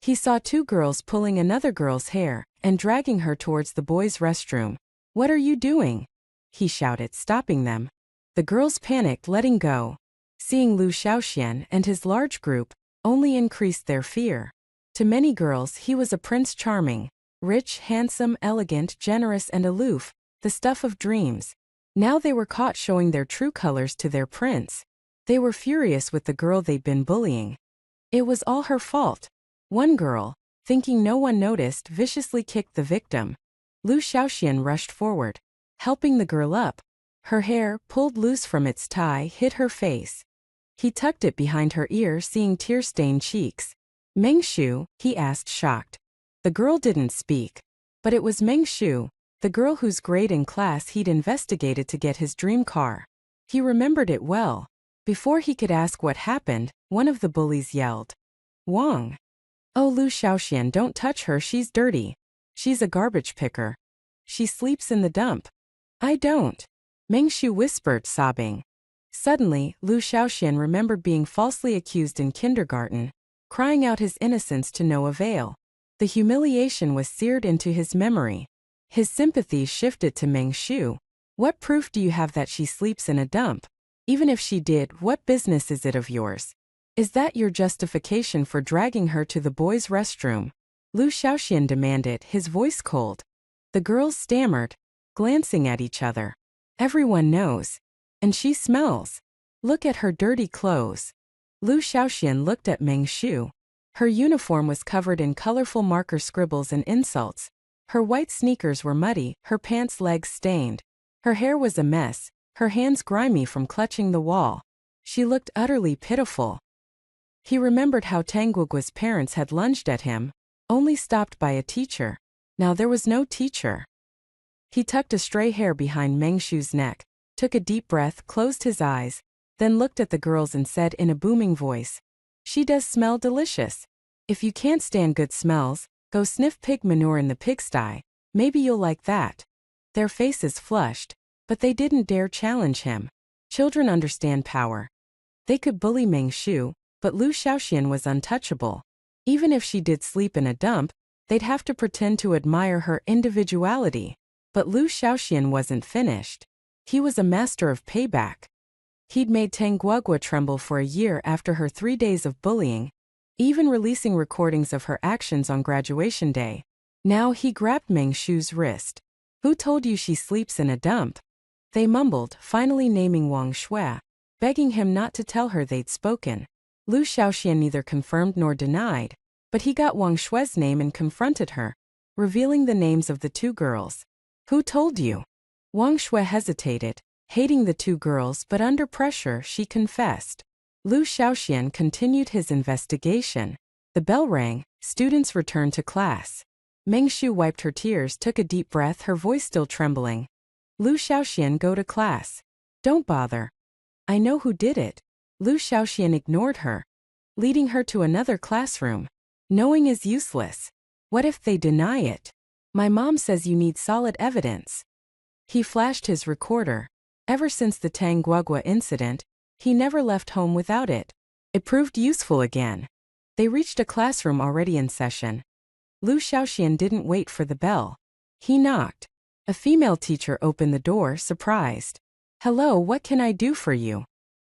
He saw 2 girls pulling another girl's hair and dragging her towards the boys' restroom. "What are you doing?" he shouted, stopping them. The girls panicked, letting go. Seeing Lu Shaoxian and his large group only increased their fear. To many girls he was a prince charming, rich, handsome, elegant, generous, and aloof, the stuff of dreams. Now they were caught showing their true colors to their prince. They were furious with the girl they'd been bullying. It was all her fault. One girl, thinking no one noticed, viciously kicked the victim. Lu Shaoxian rushed forward, helping the girl up. Her hair, pulled loose from its tie, hit her face. He tucked it behind her ear, seeing tear-stained cheeks. "Meng Shu?" he asked, shocked. The girl didn't speak. But it was Meng Shu, the girl whose grade in class he'd investigated to get his dream car. He remembered it well. Before he could ask what happened, one of the bullies yelled, "Wang! Oh, Lu Shaoxian, don't touch her, she's dirty. She's a garbage picker. She sleeps in the dump." "I don't," Meng Shu whispered, sobbing. Suddenly, Lu Shaoxian remembered being falsely accused in kindergarten, crying out his innocence to no avail. The humiliation was seared into his memory. His sympathies shifted to Meng Shu. "What proof do you have that she sleeps in a dump? Even if she did, what business is it of yours? Is that your justification for dragging her to the boys' restroom?" Lu Shaoxian demanded, his voice cold. The girls stammered, glancing at each other. "Everyone knows. And she smells. Look at her dirty clothes." Lu Shaoxian looked at Meng Shu. Her uniform was covered in colorful marker scribbles and insults. Her white sneakers were muddy, her pants' legs stained. Her hair was a mess, her hands grimy from clutching the wall. She looked utterly pitiful. He remembered how Tanguogua's parents had lunged at him, only stopped by a teacher. Now there was no teacher. He tucked a stray hair behind Meng Shu's neck, took a deep breath, closed his eyes, then looked at the girls and said in a booming voice, "She does smell delicious. If you can't stand good smells, go sniff pig manure in the pigsty. Maybe you'll like that." Their faces flushed, but they didn't dare challenge him. Children understand power. They could bully Meng Shu, but Lu Shaoxian was untouchable. Even if she did sleep in a dump, they'd have to pretend to admire her individuality. But Lu Shaoxian wasn't finished. He was a master of payback. He'd made Tang Guogua tremble for a year after her 3 days of bullying, even releasing recordings of her actions on graduation day. Now he grabbed Meng Shu's wrist. "Who told you she sleeps in a dump?" They mumbled, finally naming Wang Shui, begging him not to tell her they'd spoken. Lu Shaoxian neither confirmed nor denied, but he got Wang Shui's name and confronted her, revealing the names of the 2 girls. "Who told you?" Wang Shui hesitated, hating the 2 girls, but under pressure she confessed. Lu Shaoxian continued his investigation. The bell rang, students returned to class. Meng Shu wiped her tears, took a deep breath, her voice still trembling. "Lu Shaoxian, go to class. Don't bother. I know who did it." Lu Shaoxian ignored her, leading her to another classroom. "Knowing is useless. What if they deny it? My mom says you need solid evidence." He flashed his recorder. Ever since the Tang Guogua incident, he never left home without it. It proved useful again. They reached a classroom already in session. Lu Shaoxian didn't wait for the bell. He knocked. A female teacher opened the door, surprised. "Hello, what can I do for you?"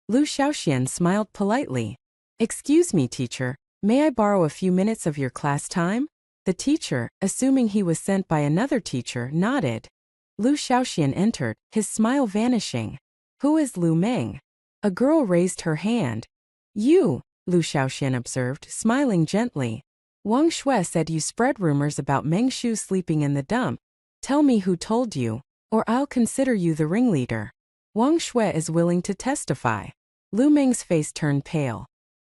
Lu Shaoxian smiled politely. "Excuse me, teacher, may I borrow a few minutes of your class time?" The teacher, assuming he was sent by another teacher, nodded. Lu Shaoxian entered, his smile vanishing. "Who is Lu Meng?" A girl raised her hand. "You," Lu Shaoxian observed, smiling gently. "Wang Shui said you spread rumors about Meng Shu sleeping in the dump. Tell me who told you, or I'll consider you the ringleader." Wang Shui is willing to testify. Lu Meng's face turned pale.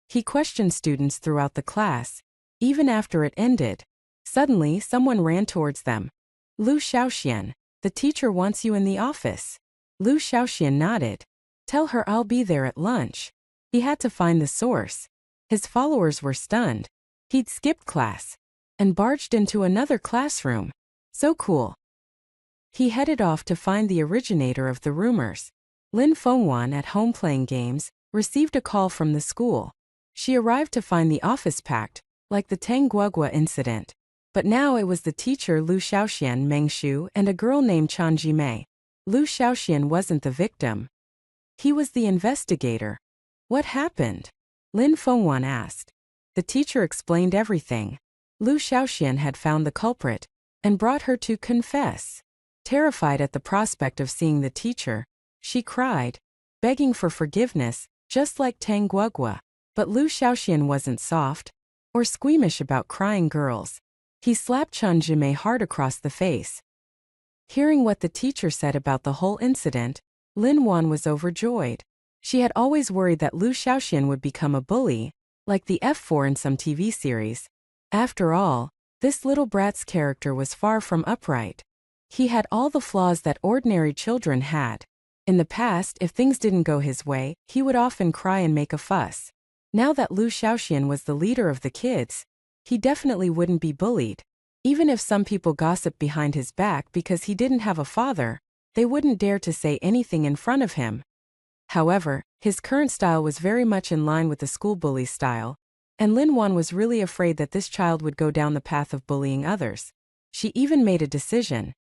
He questioned students throughout the class, even after it ended. Suddenly, someone ran towards them. "Lu Shaoxian, the teacher wants you in the office." Lu Shaoxian nodded. "Tell her I'll be there at lunch." He had to find the source. His followers were stunned. He'd skipped class and barged into another classroom. So cool. He headed off to find the originator of the rumors. Lin Fengwan, at home playing games, received a call from the school. She arrived to find the office packed, like the Tang Guogua incident. But now it was the teacher Lu Shaoxian, Meng Shu, and a girl named Chan Jimei. Lu Shaoxian wasn't the victim. He was the investigator. "What happened?" Lin Fengwan asked. The teacher explained everything. Lu Shaoxian had found the culprit and brought her to confess. Terrified at the prospect of seeing the teacher, she cried, begging for forgiveness, just like Tang Guogua. But Lu Shaoxian wasn't soft or squeamish about crying girls. He slapped Chan Jimei hard across the face. Hearing what the teacher said about the whole incident, Lin Wan was overjoyed. She had always worried that Lu Shaoxian would become a bully, like the F4 in some TV series. After all, this little brat's character was far from upright. He had all the flaws that ordinary children had. In the past, if things didn't go his way, he would often cry and make a fuss. Now that Lu Shaoxian was the leader of the kids, he definitely wouldn't be bullied. Even if some people gossiped behind his back because he didn't have a father, they wouldn't dare to say anything in front of him. However, his current style was very much in line with the school bully's style, and Lin Wan was really afraid that this child would go down the path of bullying others. She even made a decision.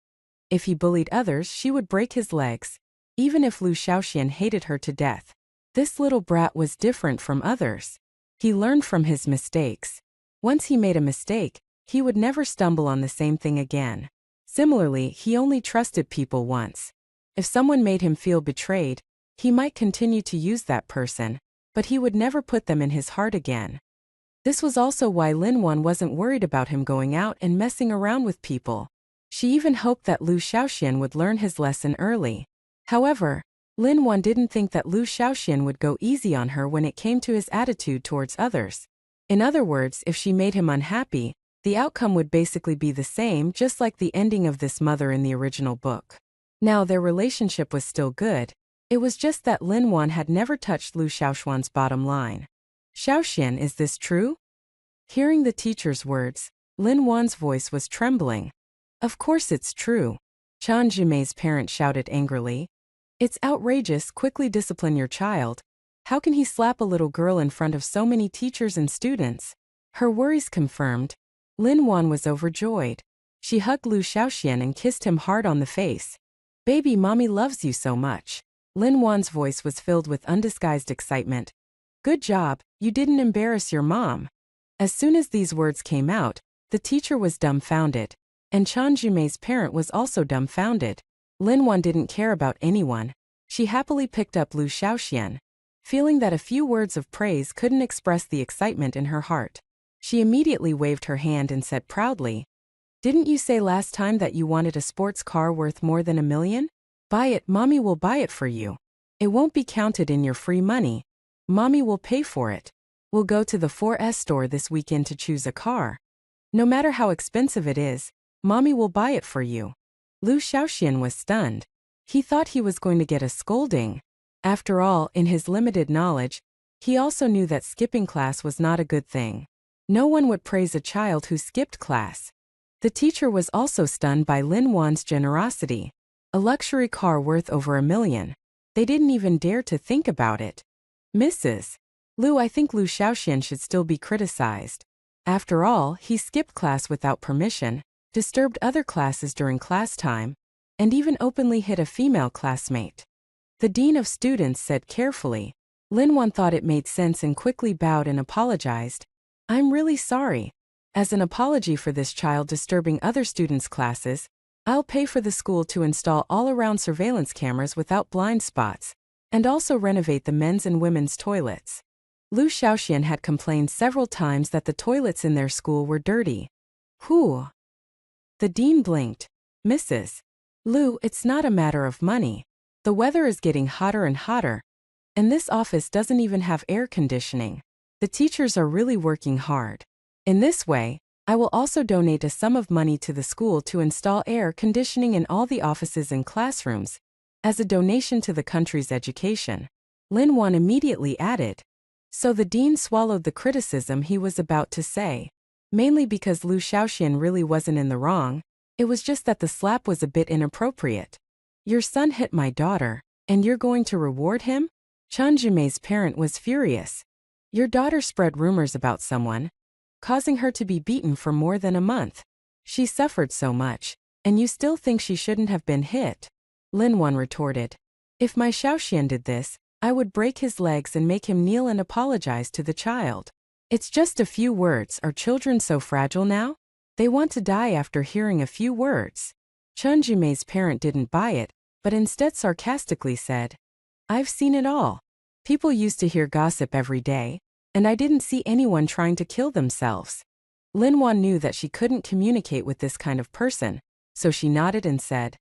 If he bullied others, she would break his legs, even if Lu Shaoxian hated her to death. This little brat was different from others. He learned from his mistakes. Once he made a mistake, he would never stumble on the same thing again. Similarly, he only trusted people once. If someone made him feel betrayed, he might continue to use that person, but he would never put them in his heart again. This was also why Lin Wan wasn't worried about him going out and messing around with people. She even hoped that Lu Shaoxian would learn his lesson early. However, Lin Wan didn't think that Lu Shaoxian would go easy on her when it came to his attitude towards others. In other words, if she made him unhappy, the outcome would basically be the same, just like the ending of this mother in the original book. Now their relationship was still good. It was just that Lin Wan had never touched Lu Shaoxian's bottom line. "Shaoxian, is this true?" Hearing the teacher's words, Lin Wan's voice was trembling. "Of course it's true," Chan Jimei's parent shouted angrily. It's outrageous. Quickly discipline your child. How can he slap a little girl in front of so many teachers and students? Her worries confirmed. Lin Wan was overjoyed. She hugged Lu Xiaoxian and kissed him hard on the face. Baby, mommy loves you so much. Lin Wan's voice was filled with undisguised excitement. Good job, you didn't embarrass your mom. As soon as these words came out, the teacher was dumbfounded. And Chan Jumei's parent was also dumbfounded. Lin Wan didn't care about anyone. She happily picked up Lu Xiaoxian. Feeling that a few words of praise couldn't express the excitement in her heart, she immediately waved her hand and said proudly, "Didn't you say last time that you wanted a sports car worth more than $1 million? Buy it, mommy will buy it for you. It won't be counted in your free money. Mommy will pay for it. We'll go to the 4S store this weekend to choose a car. No matter how expensive it is, mommy will buy it for you." Lu Xiaoxian was stunned. He thought he was going to get a scolding. After all, in his limited knowledge, he also knew that skipping class was not a good thing. No one would praise a child who skipped class. The teacher was also stunned by Lin Wan's generosity. A luxury car worth over $1 million. They didn't even dare to think about it. Mrs. Lu, I think Lu Xiaoxian should still be criticized. After all, he skipped class without permission, disturbed other classes during class time, and even openly hit a female classmate. The dean of students said carefully. Lin Wan thought it made sense and quickly bowed and apologized. I'm really sorry. As an apology for this child disturbing other students' classes, I'll pay for the school to install all-around surveillance cameras without blind spots, and also renovate the men's and women's toilets. Lu Xiaoxian had complained several times that the toilets in their school were dirty. Whew. The dean blinked. Mrs. Lu, it's not a matter of money. The weather is getting hotter and hotter, and this office doesn't even have air conditioning. The teachers are really working hard. In this way, I will also donate a sum of money to the school to install air conditioning in all the offices and classrooms, as a donation to the country's education. Lin Wan immediately added. So the dean swallowed the criticism he was about to say. Mainly because Lu Xiaoxian really wasn't in the wrong, it was just that the slap was a bit inappropriate. Your son hit my daughter, and you're going to reward him? Chan Jumei's parent was furious. Your daughter spread rumors about someone, causing her to be beaten for more than a month. She suffered so much, and you still think she shouldn't have been hit? Lin Wan retorted. If my Xiaoxian did this, I would break his legs and make him kneel and apologize to the child. It's just a few words. Are children so fragile now? They want to die after hearing a few words. Chan Jumei's parent didn't buy it, but instead sarcastically said, I've seen it all. People used to hear gossip every day, and I didn't see anyone trying to kill themselves. Lin Wan knew that she couldn't communicate with this kind of person, so she nodded and said,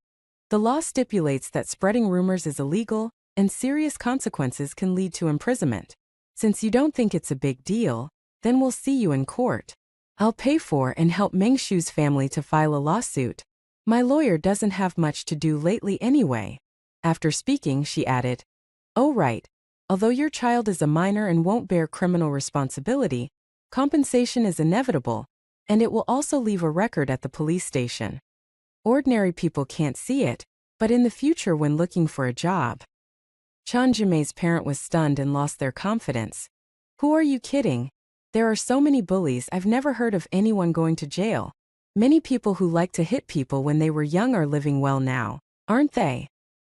The law stipulates that spreading rumors is illegal, and serious consequences can lead to imprisonment. Since you don't think it's a big deal, then we'll see you in court. I'll pay for and help Meng Shu's family to file a lawsuit. My lawyer doesn't have much to do lately anyway. After speaking, she added, Oh right, although your child is a minor and won't bear criminal responsibility, compensation is inevitable, and it will also leave a record at the police station. Ordinary people can't see it, but in the future when looking for a job. Chan Jumei's parent was stunned and lost their confidence. Who are you kidding? There are so many bullies. I've never heard of anyone going to jail. Many people who like to hit people when they were young are living well now, aren't they?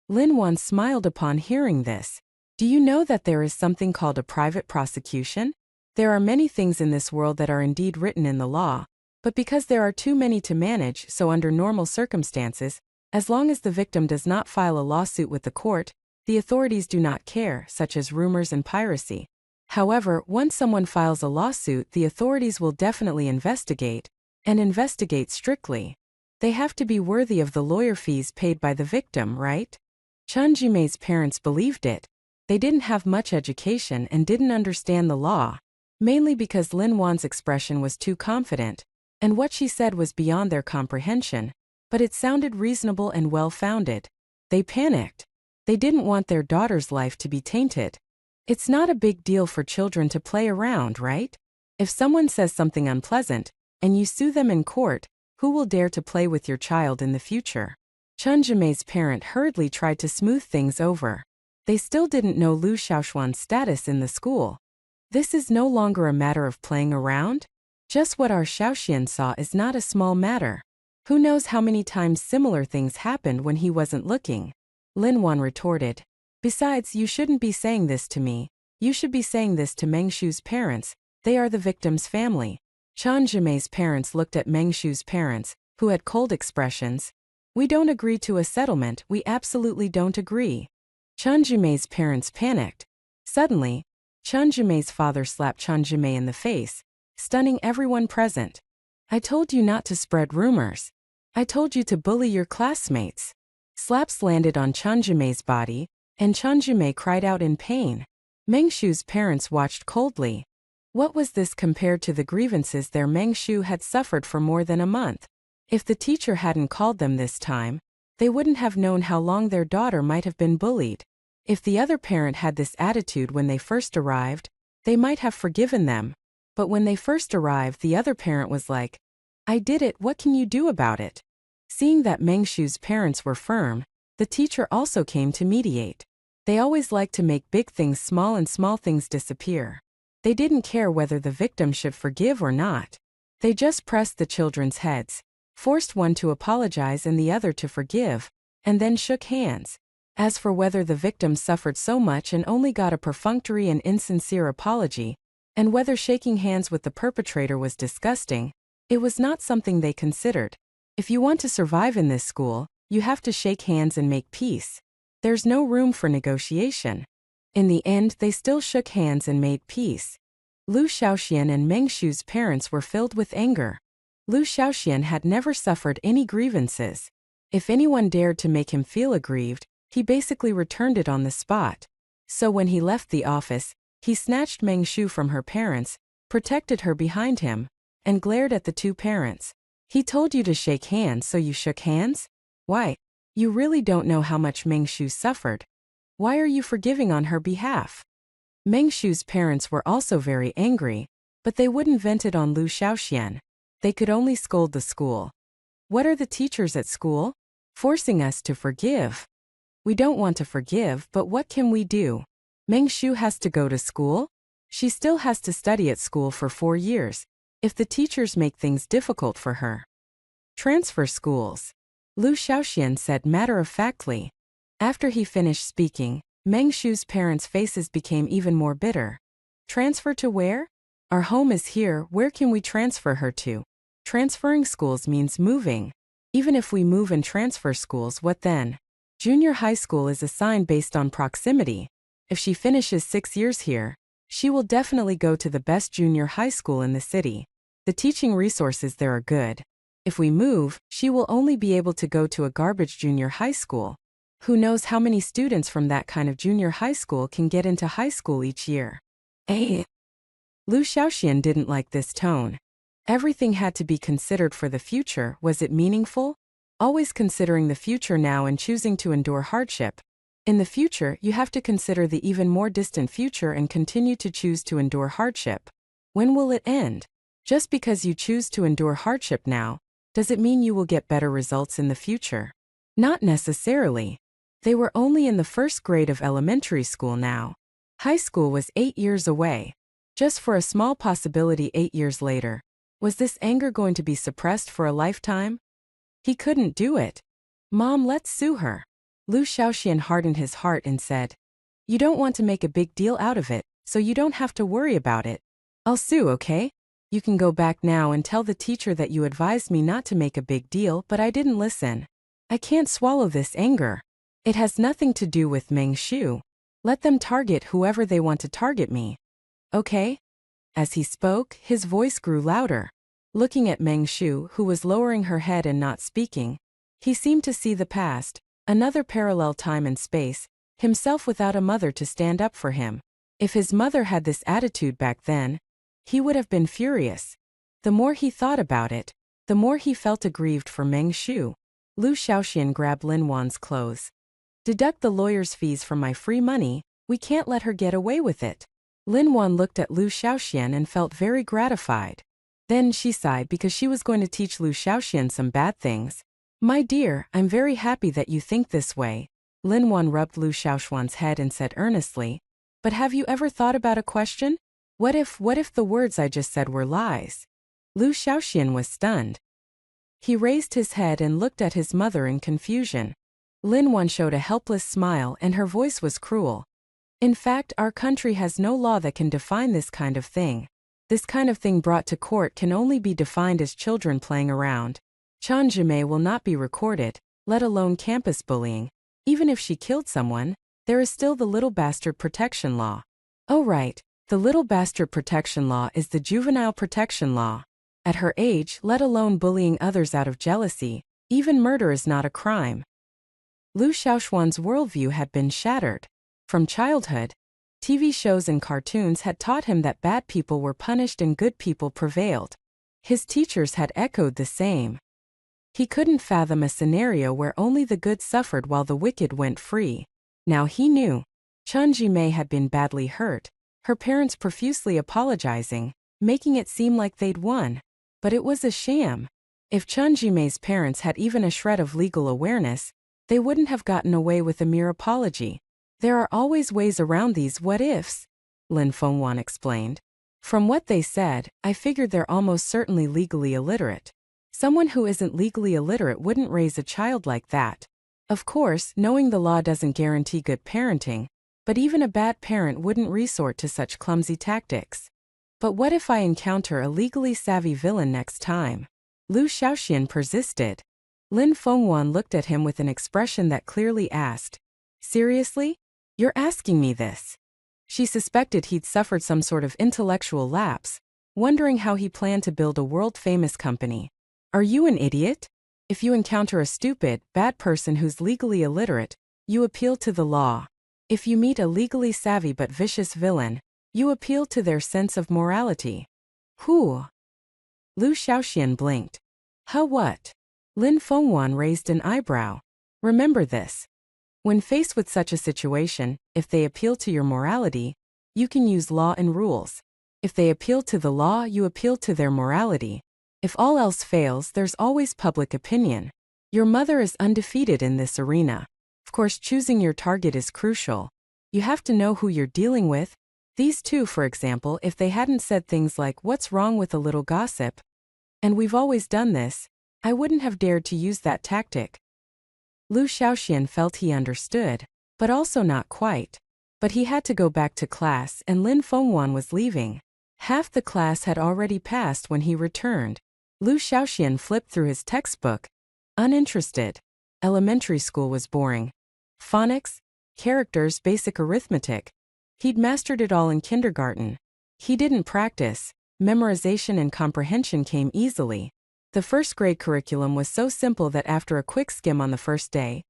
Lin Wan smiled upon hearing this. Do you know that there is something called a private prosecution? There are many things in this world that are indeed written in the law, but because there are too many to manage, so under normal circumstances, as long as the victim does not file a lawsuit with the court, the authorities do not care, such as rumors and piracy. However, once someone files a lawsuit, the authorities will definitely investigate, and investigate strictly. They have to be worthy of the lawyer fees paid by the victim, right? Chan Jumei's parents believed it. They didn't have much education and didn't understand the law, mainly because Lin Wan's expression was too confident, and what she said was beyond their comprehension, but it sounded reasonable and well-founded. They panicked. They didn't want their daughter's life to be tainted. It's not a big deal for children to play around, right? If someone says something unpleasant, and you sue them in court, who will dare to play with your child in the future? Chen Jimei's parent hurriedly tried to smooth things over. They still didn't know Lu Xiaoxuan's status in the school. This is no longer a matter of playing around? Just what our Xiaoxian saw is not a small matter. Who knows how many times similar things happened when he wasn't looking? Lin Wan retorted. Besides, you shouldn't be saying this to me. You should be saying this to Meng Shu's parents. They are the victim's family. Chen Jimei's parents looked at Meng Shu's parents, who had cold expressions. We don't agree to a settlement, we absolutely don't agree. Chen Jimei's parents panicked. Suddenly, Chen Jimei's father slapped Chen Jimei in the face, stunning everyone present. I told you not to spread rumors. I told you to bully your classmates. Slaps landed on Chen Jimei's body, and Chen Jimei cried out in pain. Meng Shu's parents watched coldly. What was this compared to the grievances their Meng Shu had suffered for more than a month? If the teacher hadn't called them this time, they wouldn't have known how long their daughter might have been bullied. If the other parent had this attitude when they first arrived, they might have forgiven them. But when they first arrived, the other parent was like, I did it, what can you do about it? Seeing that Meng Shu's parents were firm, the teacher also came to mediate. They always liked to make big things small and small things disappear. They didn't care whether the victim should forgive or not. They just pressed the children's heads, forced one to apologize and the other to forgive, and then shook hands. As for whether the victim suffered so much and only got a perfunctory and insincere apology, and whether shaking hands with the perpetrator was disgusting, it was not something they considered. If you want to survive in this school, you have to shake hands and make peace. There's no room for negotiation. In the end, they still shook hands and made peace. Lu Xiaoxian and Meng Shu's parents were filled with anger. Lu Xiaoxian had never suffered any grievances. If anyone dared to make him feel aggrieved, he basically returned it on the spot. So when he left the office, he snatched Meng Shu from her parents, protected her behind him, and glared at the two parents. He told you to shake hands, so you shook hands? Why? You really don't know how much Meng Shu suffered. Why are you forgiving on her behalf? Meng Shu's parents were also very angry, but they wouldn't vent it on Lu Xiaoxian. They could only scold the school. What are the teachers at school? Forcing us to forgive. We don't want to forgive, but what can we do? Meng Shu has to go to school? She still has to study at school for 4 years, if the teachers make things difficult for her. Transfer schools. Lu Xiaoxian said matter-of-factly. After he finished speaking, Meng Shu's parents' faces became even more bitter. Transfer to where? Our home is here, where can we transfer her to? Transferring schools means moving. Even if we move and transfer schools, what then? Junior high school is assigned based on proximity. If she finishes 6 years here, she will definitely go to the best junior high school in the city. The teaching resources there are good. If we move, she will only be able to go to a garbage junior high school. Who knows how many students from that kind of junior high school can get into high school each year? Lu Xiaoxian didn't like this tone. Everything had to be considered for the future. Was it meaningful? Always considering the future now and choosing to endure hardship. In the future, you have to consider the even more distant future and continue to choose to endure hardship. When will it end? Just because you choose to endure hardship now, does it mean you will get better results in the future? Not necessarily. They were only in the first grade of elementary school now. High school was 8 years away. Just for a small possibility 8 years later. Was this anger going to be suppressed for a lifetime? He couldn't do it. Mom, let's sue her. Lu Xiaoxian hardened his heart and said, You don't want to make a big deal out of it, so you don't have to worry about it. I'll sue, okay? You can go back now and tell the teacher that you advised me not to make a big deal, but I didn't listen. I can't swallow this anger. It has nothing to do with Meng Shu. Let them target whoever they want to target me. Okay? As he spoke, his voice grew louder. Looking at Meng Shu, who was lowering her head and not speaking, he seemed to see the past, another parallel time and space, himself without a mother to stand up for him. If his mother had this attitude back then, he would have been furious. The more he thought about it, the more he felt aggrieved for Meng Shu. Lu Xiaoxian grabbed Lin Wan's clothes. Deduct the lawyer's fees from my free money, we can't let her get away with it. Lin Wan looked at Lu Xiaoxian and felt very gratified. Then she sighed because she was going to teach Lu Xiaoxian some bad things. My dear, I'm very happy that you think this way. Lin Wan rubbed Lu Xiaoxuan's head and said earnestly, but have you ever thought about a question? What if the words I just said were lies? Lu Xiaoxian was stunned. He raised his head and looked at his mother in confusion. Lin Wan showed a helpless smile and her voice was cruel. In fact, our country has no law that can define this kind of thing. This kind of thing brought to court can only be defined as children playing around. Chen Jimei will not be recorded, let alone campus bullying. Even if she killed someone, there is still the little bastard protection law. Oh right, the little bastard protection law is the juvenile protection law. At her age, let alone bullying others out of jealousy, even murder is not a crime. Lu Xiaoxuan's worldview had been shattered. From childhood, TV shows and cartoons had taught him that bad people were punished and good people prevailed. His teachers had echoed the same. He couldn't fathom a scenario where only the good suffered while the wicked went free. Now he knew. Chen Jimei had been badly hurt, her parents profusely apologizing, making it seem like they'd won. But it was a sham. If Chen Jimei's parents had even a shred of legal awareness, they wouldn't have gotten away with a mere apology. There are always ways around these what-ifs, Lin Fengwan explained. From what they said, I figured they're almost certainly legally illiterate. Someone who isn't legally illiterate wouldn't raise a child like that. Of course, knowing the law doesn't guarantee good parenting, but even a bad parent wouldn't resort to such clumsy tactics. But what if I encounter a legally savvy villain next time? Lu Xiaoxian persisted. Lin Fengwan looked at him with an expression that clearly asked, seriously? You're asking me this? She suspected he'd suffered some sort of intellectual lapse, wondering how he planned to build a world-famous company. Are you an idiot? If you encounter a stupid, bad person who's legally illiterate, you appeal to the law. If you meet a legally savvy but vicious villain, you appeal to their sense of morality. Who? Lu Xiaoxian blinked. How what? Lin Fengwan raised an eyebrow. Remember this. When faced with such a situation, if they appeal to your morality, you can use law and rules. If they appeal to the law, you appeal to their morality. If all else fails, there's always public opinion. Your mother is undefeated in this arena. Of course, choosing your target is crucial. You have to know who you're dealing with. These two, for example, if they hadn't said things like, what's wrong with a little gossip? And we've always done this, I wouldn't have dared to use that tactic. Lu Xiaoxian felt he understood, but also not quite. But he had to go back to class and Lin Fengwan was leaving. Half the class had already passed when he returned. Lu Xiaoxian flipped through his textbook. Uninterested. Elementary school was boring. Phonics, characters, basic arithmetic. He'd mastered it all in kindergarten. He didn't practice. Memorization and comprehension came easily. The first grade curriculum was so simple that after a quick skim on the first day,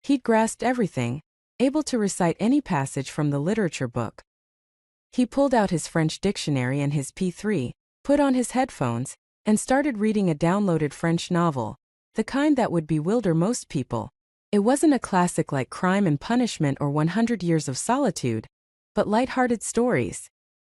he'd grasped everything, able to recite any passage from the literature book. He pulled out his French dictionary and his P3, put on his headphones, and started reading a downloaded French novel, the kind that would bewilder most people. It wasn't a classic like Crime and Punishment or 100 Years of Solitude, but light-hearted stories.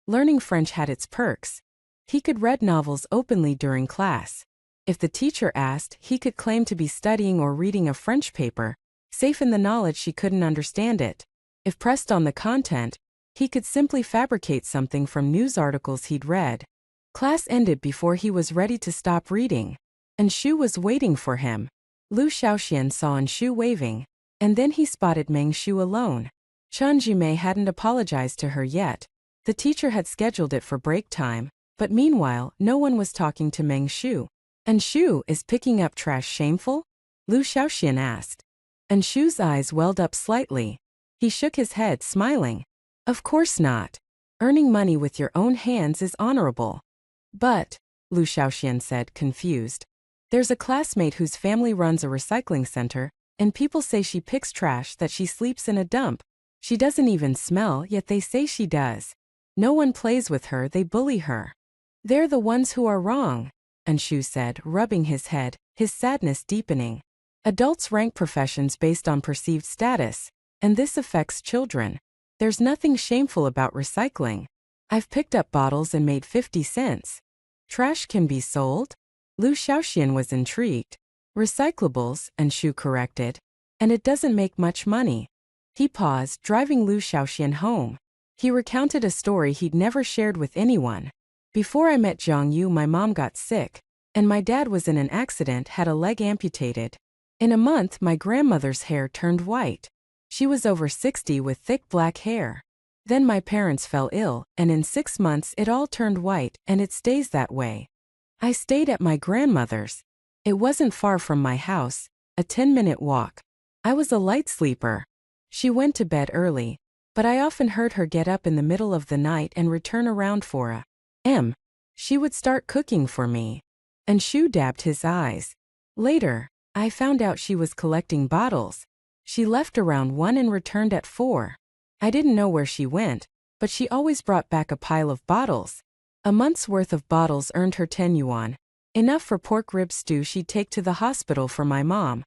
Learning French had its perks. He could read novels openly during class. If the teacher asked, he could claim to be studying or reading a French paper, safe in the knowledge she couldn't understand it. If pressed on the content, he could simply fabricate something from news articles he'd read. Class ended before he was ready to stop reading. Anshu was waiting for him. Lu Xiaoxian saw Anshu waving, and then he spotted Meng Shu alone. Chen Jimei hadn't apologized to her yet. The teacher had scheduled it for break time, but meanwhile, no one was talking to Meng Shu. Anshu, is picking up trash shameful? Lu Xiaoxian asked. Anshu's eyes welled up slightly. He shook his head, smiling. Of course not. Earning money with your own hands is honorable. But, Lu Xiaoxian said, confused. There's a classmate whose family runs a recycling center, and people say she picks trash, that she sleeps in a dump. She doesn't even smell, yet they say she does. No one plays with her, they bully her. They're the ones who are wrong, Anshu said, rubbing his head, his sadness deepening. Adults rank professions based on perceived status, and this affects children. There's nothing shameful about recycling. I've picked up bottles and made 50 cents. Trash can be sold? Lu Xiaoxian was intrigued. Recyclables, and Shu corrected. And it doesn't make much money. He paused, driving Lu Xiaoxian home. He recounted a story he'd never shared with anyone. Before I met Zhang Yu, my mom got sick, and my dad was in an accident, had a leg amputated. In a month, my grandmother's hair turned white. She was over 60 with thick black hair. Then my parents fell ill, and in 6 months it all turned white, and it stays that way. I stayed at my grandmother's. It wasn't far from my house, a 10-minute walk. I was a light sleeper. She went to bed early, but I often heard her get up in the middle of the night and return around for a. She would start cooking for me. And Shu dabbed his eyes. Later, I found out she was collecting bottles. She left around 1 and returned at 4. I didn't know where she went, but she always brought back a pile of bottles. A month's worth of bottles earned her 10 yuan, enough for pork rib stew she'd take to the hospital for my mom.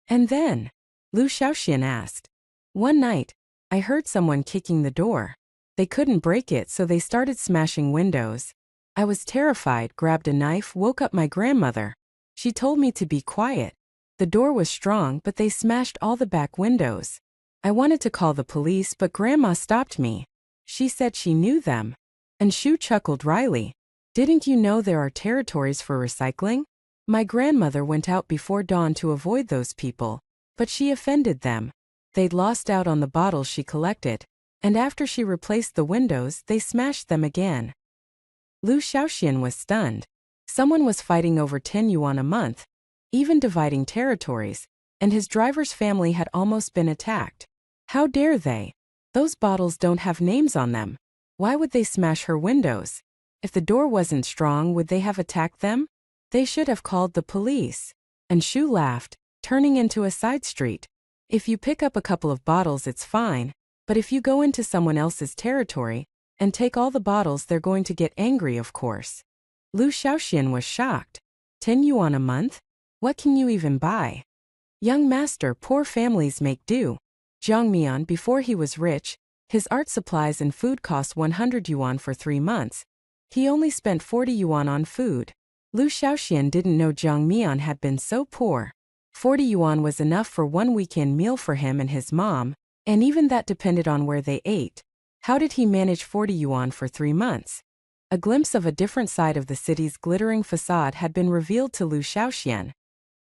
And then? Lu Xiaoxian asked. One night, I heard someone kicking the door. They couldn't break it, so they started smashing windows. I was terrified, grabbed a knife, woke up my grandmother. She told me to be quiet. The door was strong, but they smashed all the back windows. I wanted to call the police, but Grandma stopped me. She said she knew them. And Shu chuckled wryly. Didn't you know there are territories for recycling? My grandmother went out before dawn to avoid those people, but she offended them. They'd lost out on the bottles she collected, and after she replaced the windows, they smashed them again. Lu Xiaoxian was stunned. Someone was fighting over 10 yuan a month, even dividing territories, and his driver's family had almost been attacked. How dare they? Those bottles don't have names on them. Why would they smash her windows? If the door wasn't strong, would they have attacked them? They should have called the police. And Shu laughed, turning into a side street. If you pick up a couple of bottles, it's fine, but if you go into someone else's territory and take all the bottles, they're going to get angry, of course. Lu Xiaoxian was shocked. 10 yuan a month? What can you even buy? Young master, poor families make do. Zhang Mian, before he was rich, his art supplies and food cost 100 yuan for 3 months. He only spent 40 yuan on food. Lu Xiaoxian didn't know Zhang Mian had been so poor. 40 yuan was enough for one weekend meal for him and his mom, and even that depended on where they ate. How did he manage 40 yuan for 3 months? A glimpse of a different side of the city's glittering facade had been revealed to Lu Xiaoxian.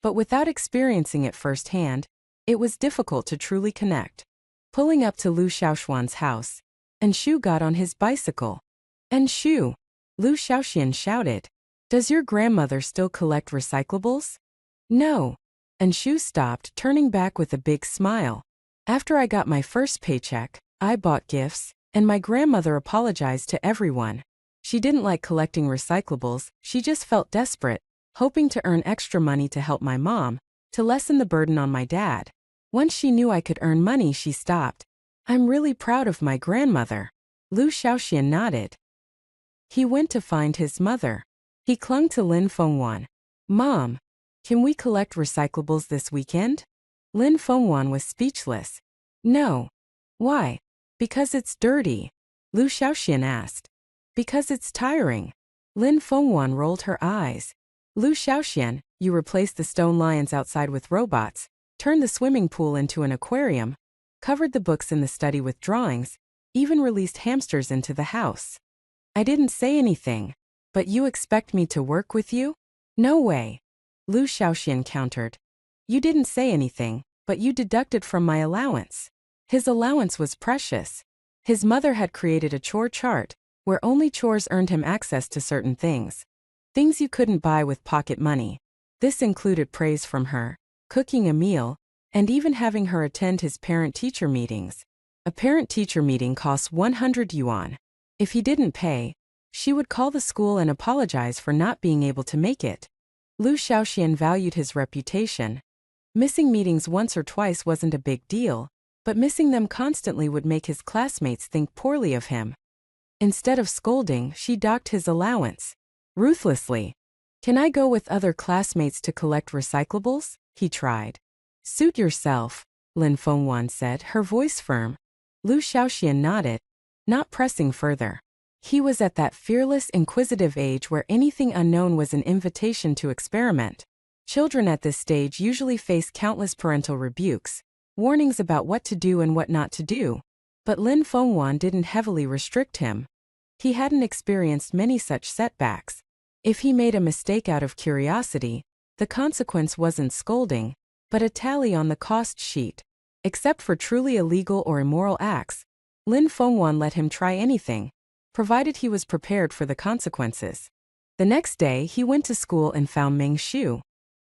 But without experiencing it firsthand, it was difficult to truly connect. Pulling up to Lu Xiaoxian's house, and Shu got on his bicycle. And Shu, Lu Xiaoxian shouted, does your grandmother still collect recyclables? No. And Shu stopped, turning back with a big smile. After I got my first paycheck, I bought gifts, and my grandmother apologized to everyone. She didn't like collecting recyclables, she just felt desperate, hoping to earn extra money to help my mom, to lessen the burden on my dad. Once she knew I could earn money, she stopped. I'm really proud of my grandmother. Lu Xiaoxian nodded. He went to find his mother. He clung to Lin Fengwan. Mom, can we collect recyclables this weekend? Lin Fengwan was speechless. No. Why? Because it's dirty. Lu Xiaoxian asked. Because it's tiring. Lin Fengwan rolled her eyes. Lu Xiaoxian, you replaced the stone lions outside with robots, turned the swimming pool into an aquarium, covered the books in the study with drawings, even released hamsters into the house. I didn't say anything. But you expect me to work with you? No way. Lu Xiaoxian countered. You didn't say anything, but you deducted from my allowance. His allowance was precious. His mother had created a chore chart, where only chores earned him access to certain things. Things you couldn't buy with pocket money. This included praise from her, cooking a meal, and even having her attend his parent-teacher meetings. A parent-teacher meeting costs 100 yuan. If he didn't pay, she would call the school and apologize for not being able to make it. Lu Xiaoxian valued his reputation. Missing meetings once or twice wasn't a big deal, but missing them constantly would make his classmates think poorly of him. Instead of scolding, she docked his allowance. Ruthlessly. Can I go with other classmates to collect recyclables? He tried. Suit yourself, Lin Fengwan said, her voice firm. Lu Xiaoxian nodded, not pressing further. He was at that fearless, inquisitive age where anything unknown was an invitation to experiment. Children at this stage usually face countless parental rebukes, warnings about what to do and what not to do. But Lin Fengwan didn't heavily restrict him. He hadn't experienced many such setbacks. If he made a mistake out of curiosity, the consequence wasn't scolding, but a tally on the cost sheet. Except for truly illegal or immoral acts, Lin Fengwan let him try anything, provided he was prepared for the consequences. The next day, he went to school and found Meng Shu.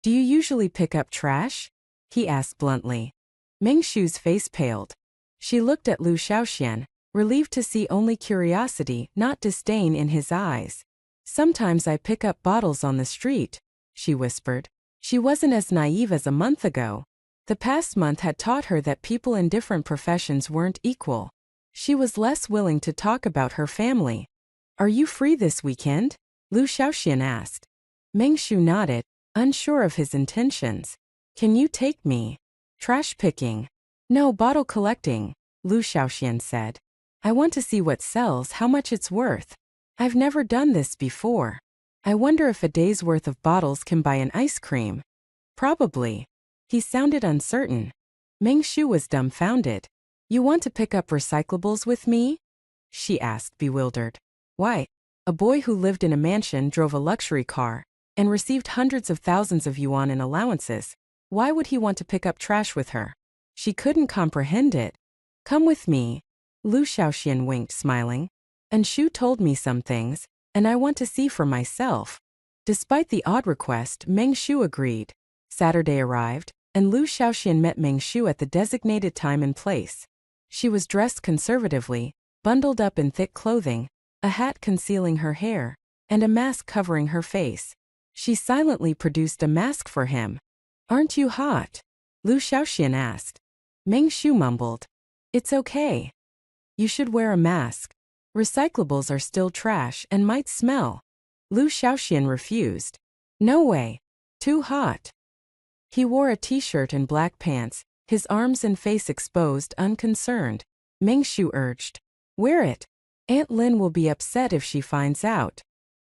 "Do you usually pick up trash?" he asked bluntly. Meng Shu's face paled. She looked at Lu Shaoxian, relieved to see only curiosity, not disdain in his eyes. "Sometimes I pick up bottles on the street," she whispered. She wasn't as naive as a month ago. The past month had taught her that people in different professions weren't equal. She was less willing to talk about her family. "Are you free this weekend?" Lu Shaoxian asked. Meng Shu nodded, unsure of his intentions. "Can you take me?" "Trash picking?" "No, bottle collecting," Lu Shaoxian said. "I want to see what sells, how much it's worth. I've never done this before. I wonder if a day's worth of bottles can buy an ice cream." "Probably." He sounded uncertain. Meng Shu was dumbfounded. "You want to pick up recyclables with me?" she asked, bewildered. "Why?" A boy who lived in a mansion, drove a luxury car, and received hundreds of thousands of yuan in allowances. Why would he want to pick up trash with her? She couldn't comprehend it. "Come with me." Lu Shaoxian winked, smiling. "And Shu told me some things, and I want to see for myself." Despite the odd request, Meng Shu agreed. Saturday arrived, and Lu Shaoxian met Meng Shu at the designated time and place. She was dressed conservatively, bundled up in thick clothing, a hat concealing her hair, and a mask covering her face. She silently produced a mask for him. "Aren't you hot?" Lu Shaoxian asked. Meng Shu mumbled. "It's okay. You should wear a mask. Recyclables are still trash and might smell." Lu Shaoxian refused. "No way. Too hot." He wore a t-shirt and black pants, his arms and face exposed, unconcerned. Meng Shu urged. "Wear it. Aunt Lin will be upset if she finds out."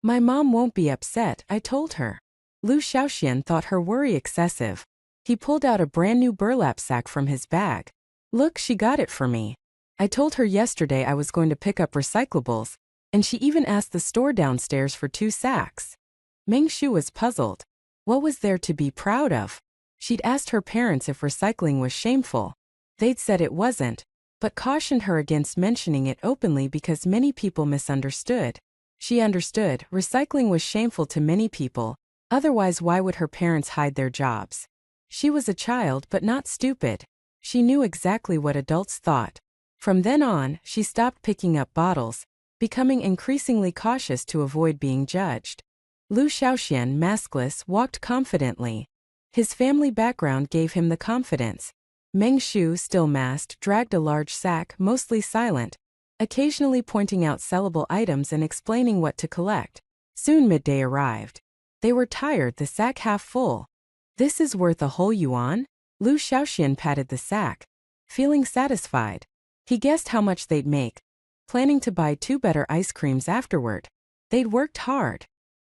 "My mom won't be upset, I told her." Lu Shaoxian thought her worry excessive. He pulled out a brand new burlap sack from his bag. "Look, she got it for me. I told her yesterday I was going to pick up recyclables, and she even asked the store downstairs for 2 sacks. Meng Shu was puzzled. What was there to be proud of? She'd asked her parents if recycling was shameful. They'd said it wasn't, but cautioned her against mentioning it openly because many people misunderstood. She understood, recycling was shameful to many people, otherwise why would her parents hide their jobs? She was a child but not stupid. She knew exactly what adults thought. From then on, she stopped picking up bottles, becoming increasingly cautious to avoid being judged. Lu Shaoxian, maskless, walked confidently. His family background gave him the confidence. Meng Shu, still masked, dragged a large sack, mostly silent, occasionally pointing out sellable items and explaining what to collect. Soon midday arrived. They were tired, the sack half full. "This is worth a whole yuan?" Lu Shaoxian patted the sack, feeling satisfied. He guessed how much they'd make, planning to buy 2 better ice creams afterward. They'd worked hard.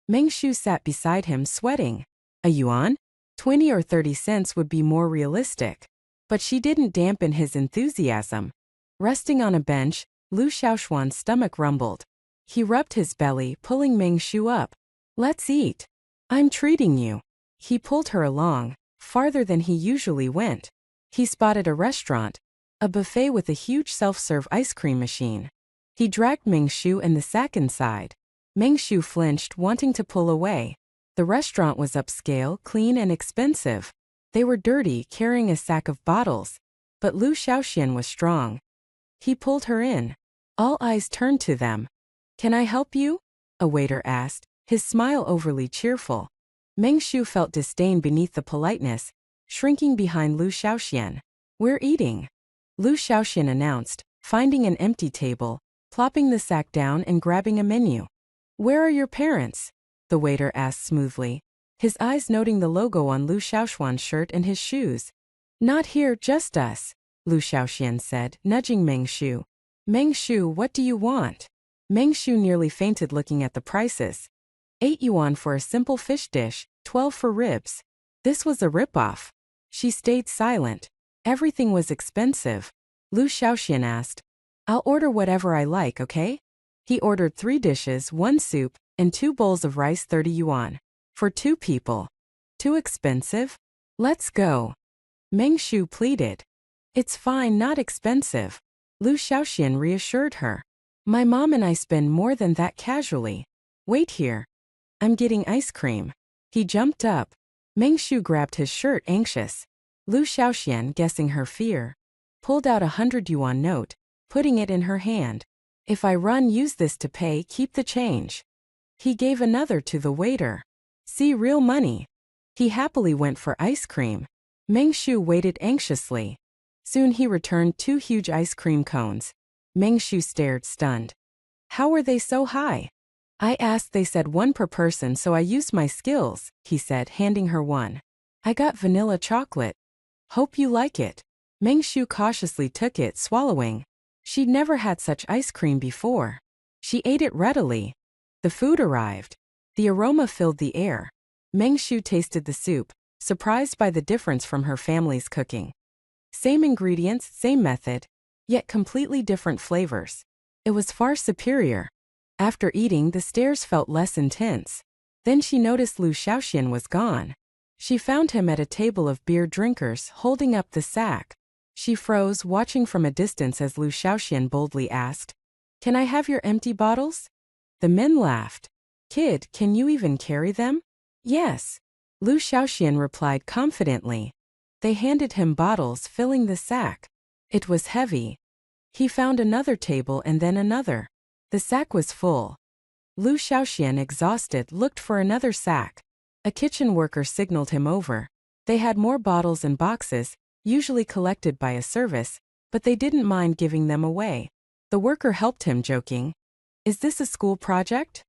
Meng Shu sat beside him, sweating. A yuan? 20 or 30 cents would be more realistic. But she didn't dampen his enthusiasm. Resting on a bench, Lu Shaoxuan's stomach rumbled. He rubbed his belly, pulling Meng Shu up. "Let's eat. I'm treating you." He pulled her along, farther than he usually went. He spotted a restaurant, a buffet with a huge self-serve ice cream machine. He dragged Meng Shu and the sack inside. Meng Shu flinched, wanting to pull away. The restaurant was upscale, clean and expensive. They were dirty, carrying a sack of bottles. But Lu Shaoxian was strong. He pulled her in. All eyes turned to them. "Can I help you?" a waiter asked, his smile overly cheerful. Meng Shu felt disdain beneath the politeness, shrinking behind Lu Shaoxian. "We're eating," Lu Shaoxian announced, finding an empty table, plopping the sack down and grabbing a menu. "Where are your parents?" the waiter asked smoothly, his eyes noting the logo on Lu Shaoxuan's shirt and his shoes. "Not here, just us," Lu Shaoxian said, nudging Meng Shu. "Meng Shu, what do you want?" Meng Shu nearly fainted looking at the prices. 8 yuan for a simple fish dish, 12 for ribs. This was a ripoff. She stayed silent. Everything was expensive. Lu Shaoxian asked, I'll order whatever I like, okay? He ordered 3 dishes, 1 soup, and 2 bowls of rice, 30 yuan. For 2 people. Too expensive? Let's go. Meng Shu pleaded. It's fine, not expensive. Lu Shaoxian reassured her. My mom and I spend more than that casually. Wait here. I'm getting ice cream. He jumped up. Meng Shu grabbed his shirt, anxious. Lu Shaoxian, guessing her fear, pulled out a 100 yuan note, putting it in her hand. If I run, use this to pay, keep the change. He gave another to the waiter. See, real money. He happily went for ice cream. Meng Shu waited anxiously. Soon he returned 2 huge ice cream cones. Meng Shu stared, stunned. How were they so high? I asked, they said 1 per person, so I used my skills, he said, handing her one. I got vanilla chocolate. Hope you like it. Meng Shu cautiously took it, swallowing. She'd never had such ice cream before. She ate it readily. The food arrived. The aroma filled the air. Meng Shu tasted the soup, surprised by the difference from her family's cooking. Same ingredients, same method, yet completely different flavors. It was far superior. After eating, the stares felt less intense. Then she noticed Lu Shaoxian was gone. She found him at a table of beer drinkers, holding up the sack. She froze, watching from a distance as Lu Shaoxian boldly asked, Can I have your empty bottles? The men laughed. Kid, can you even carry them? Yes. Lu Shaoxian replied confidently. They handed him bottles, filling the sack. It was heavy. He found another table and then another. The sack was full. Lu Shaoxian, exhausted, looked for another sack. A kitchen worker signaled him over. They had more bottles and boxes, usually collected by a service, but they didn't mind giving them away. The worker helped him, joking. Is this a school project?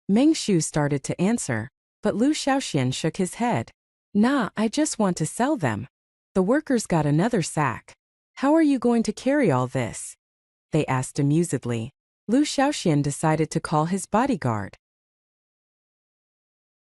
Meng Shu started to answer, but Lu Shaoxian shook his head. Nah, I just want to sell them. The workers got another sack. How are you going to carry all this? They asked amusedly. Lu Shaoxian decided to call his bodyguard.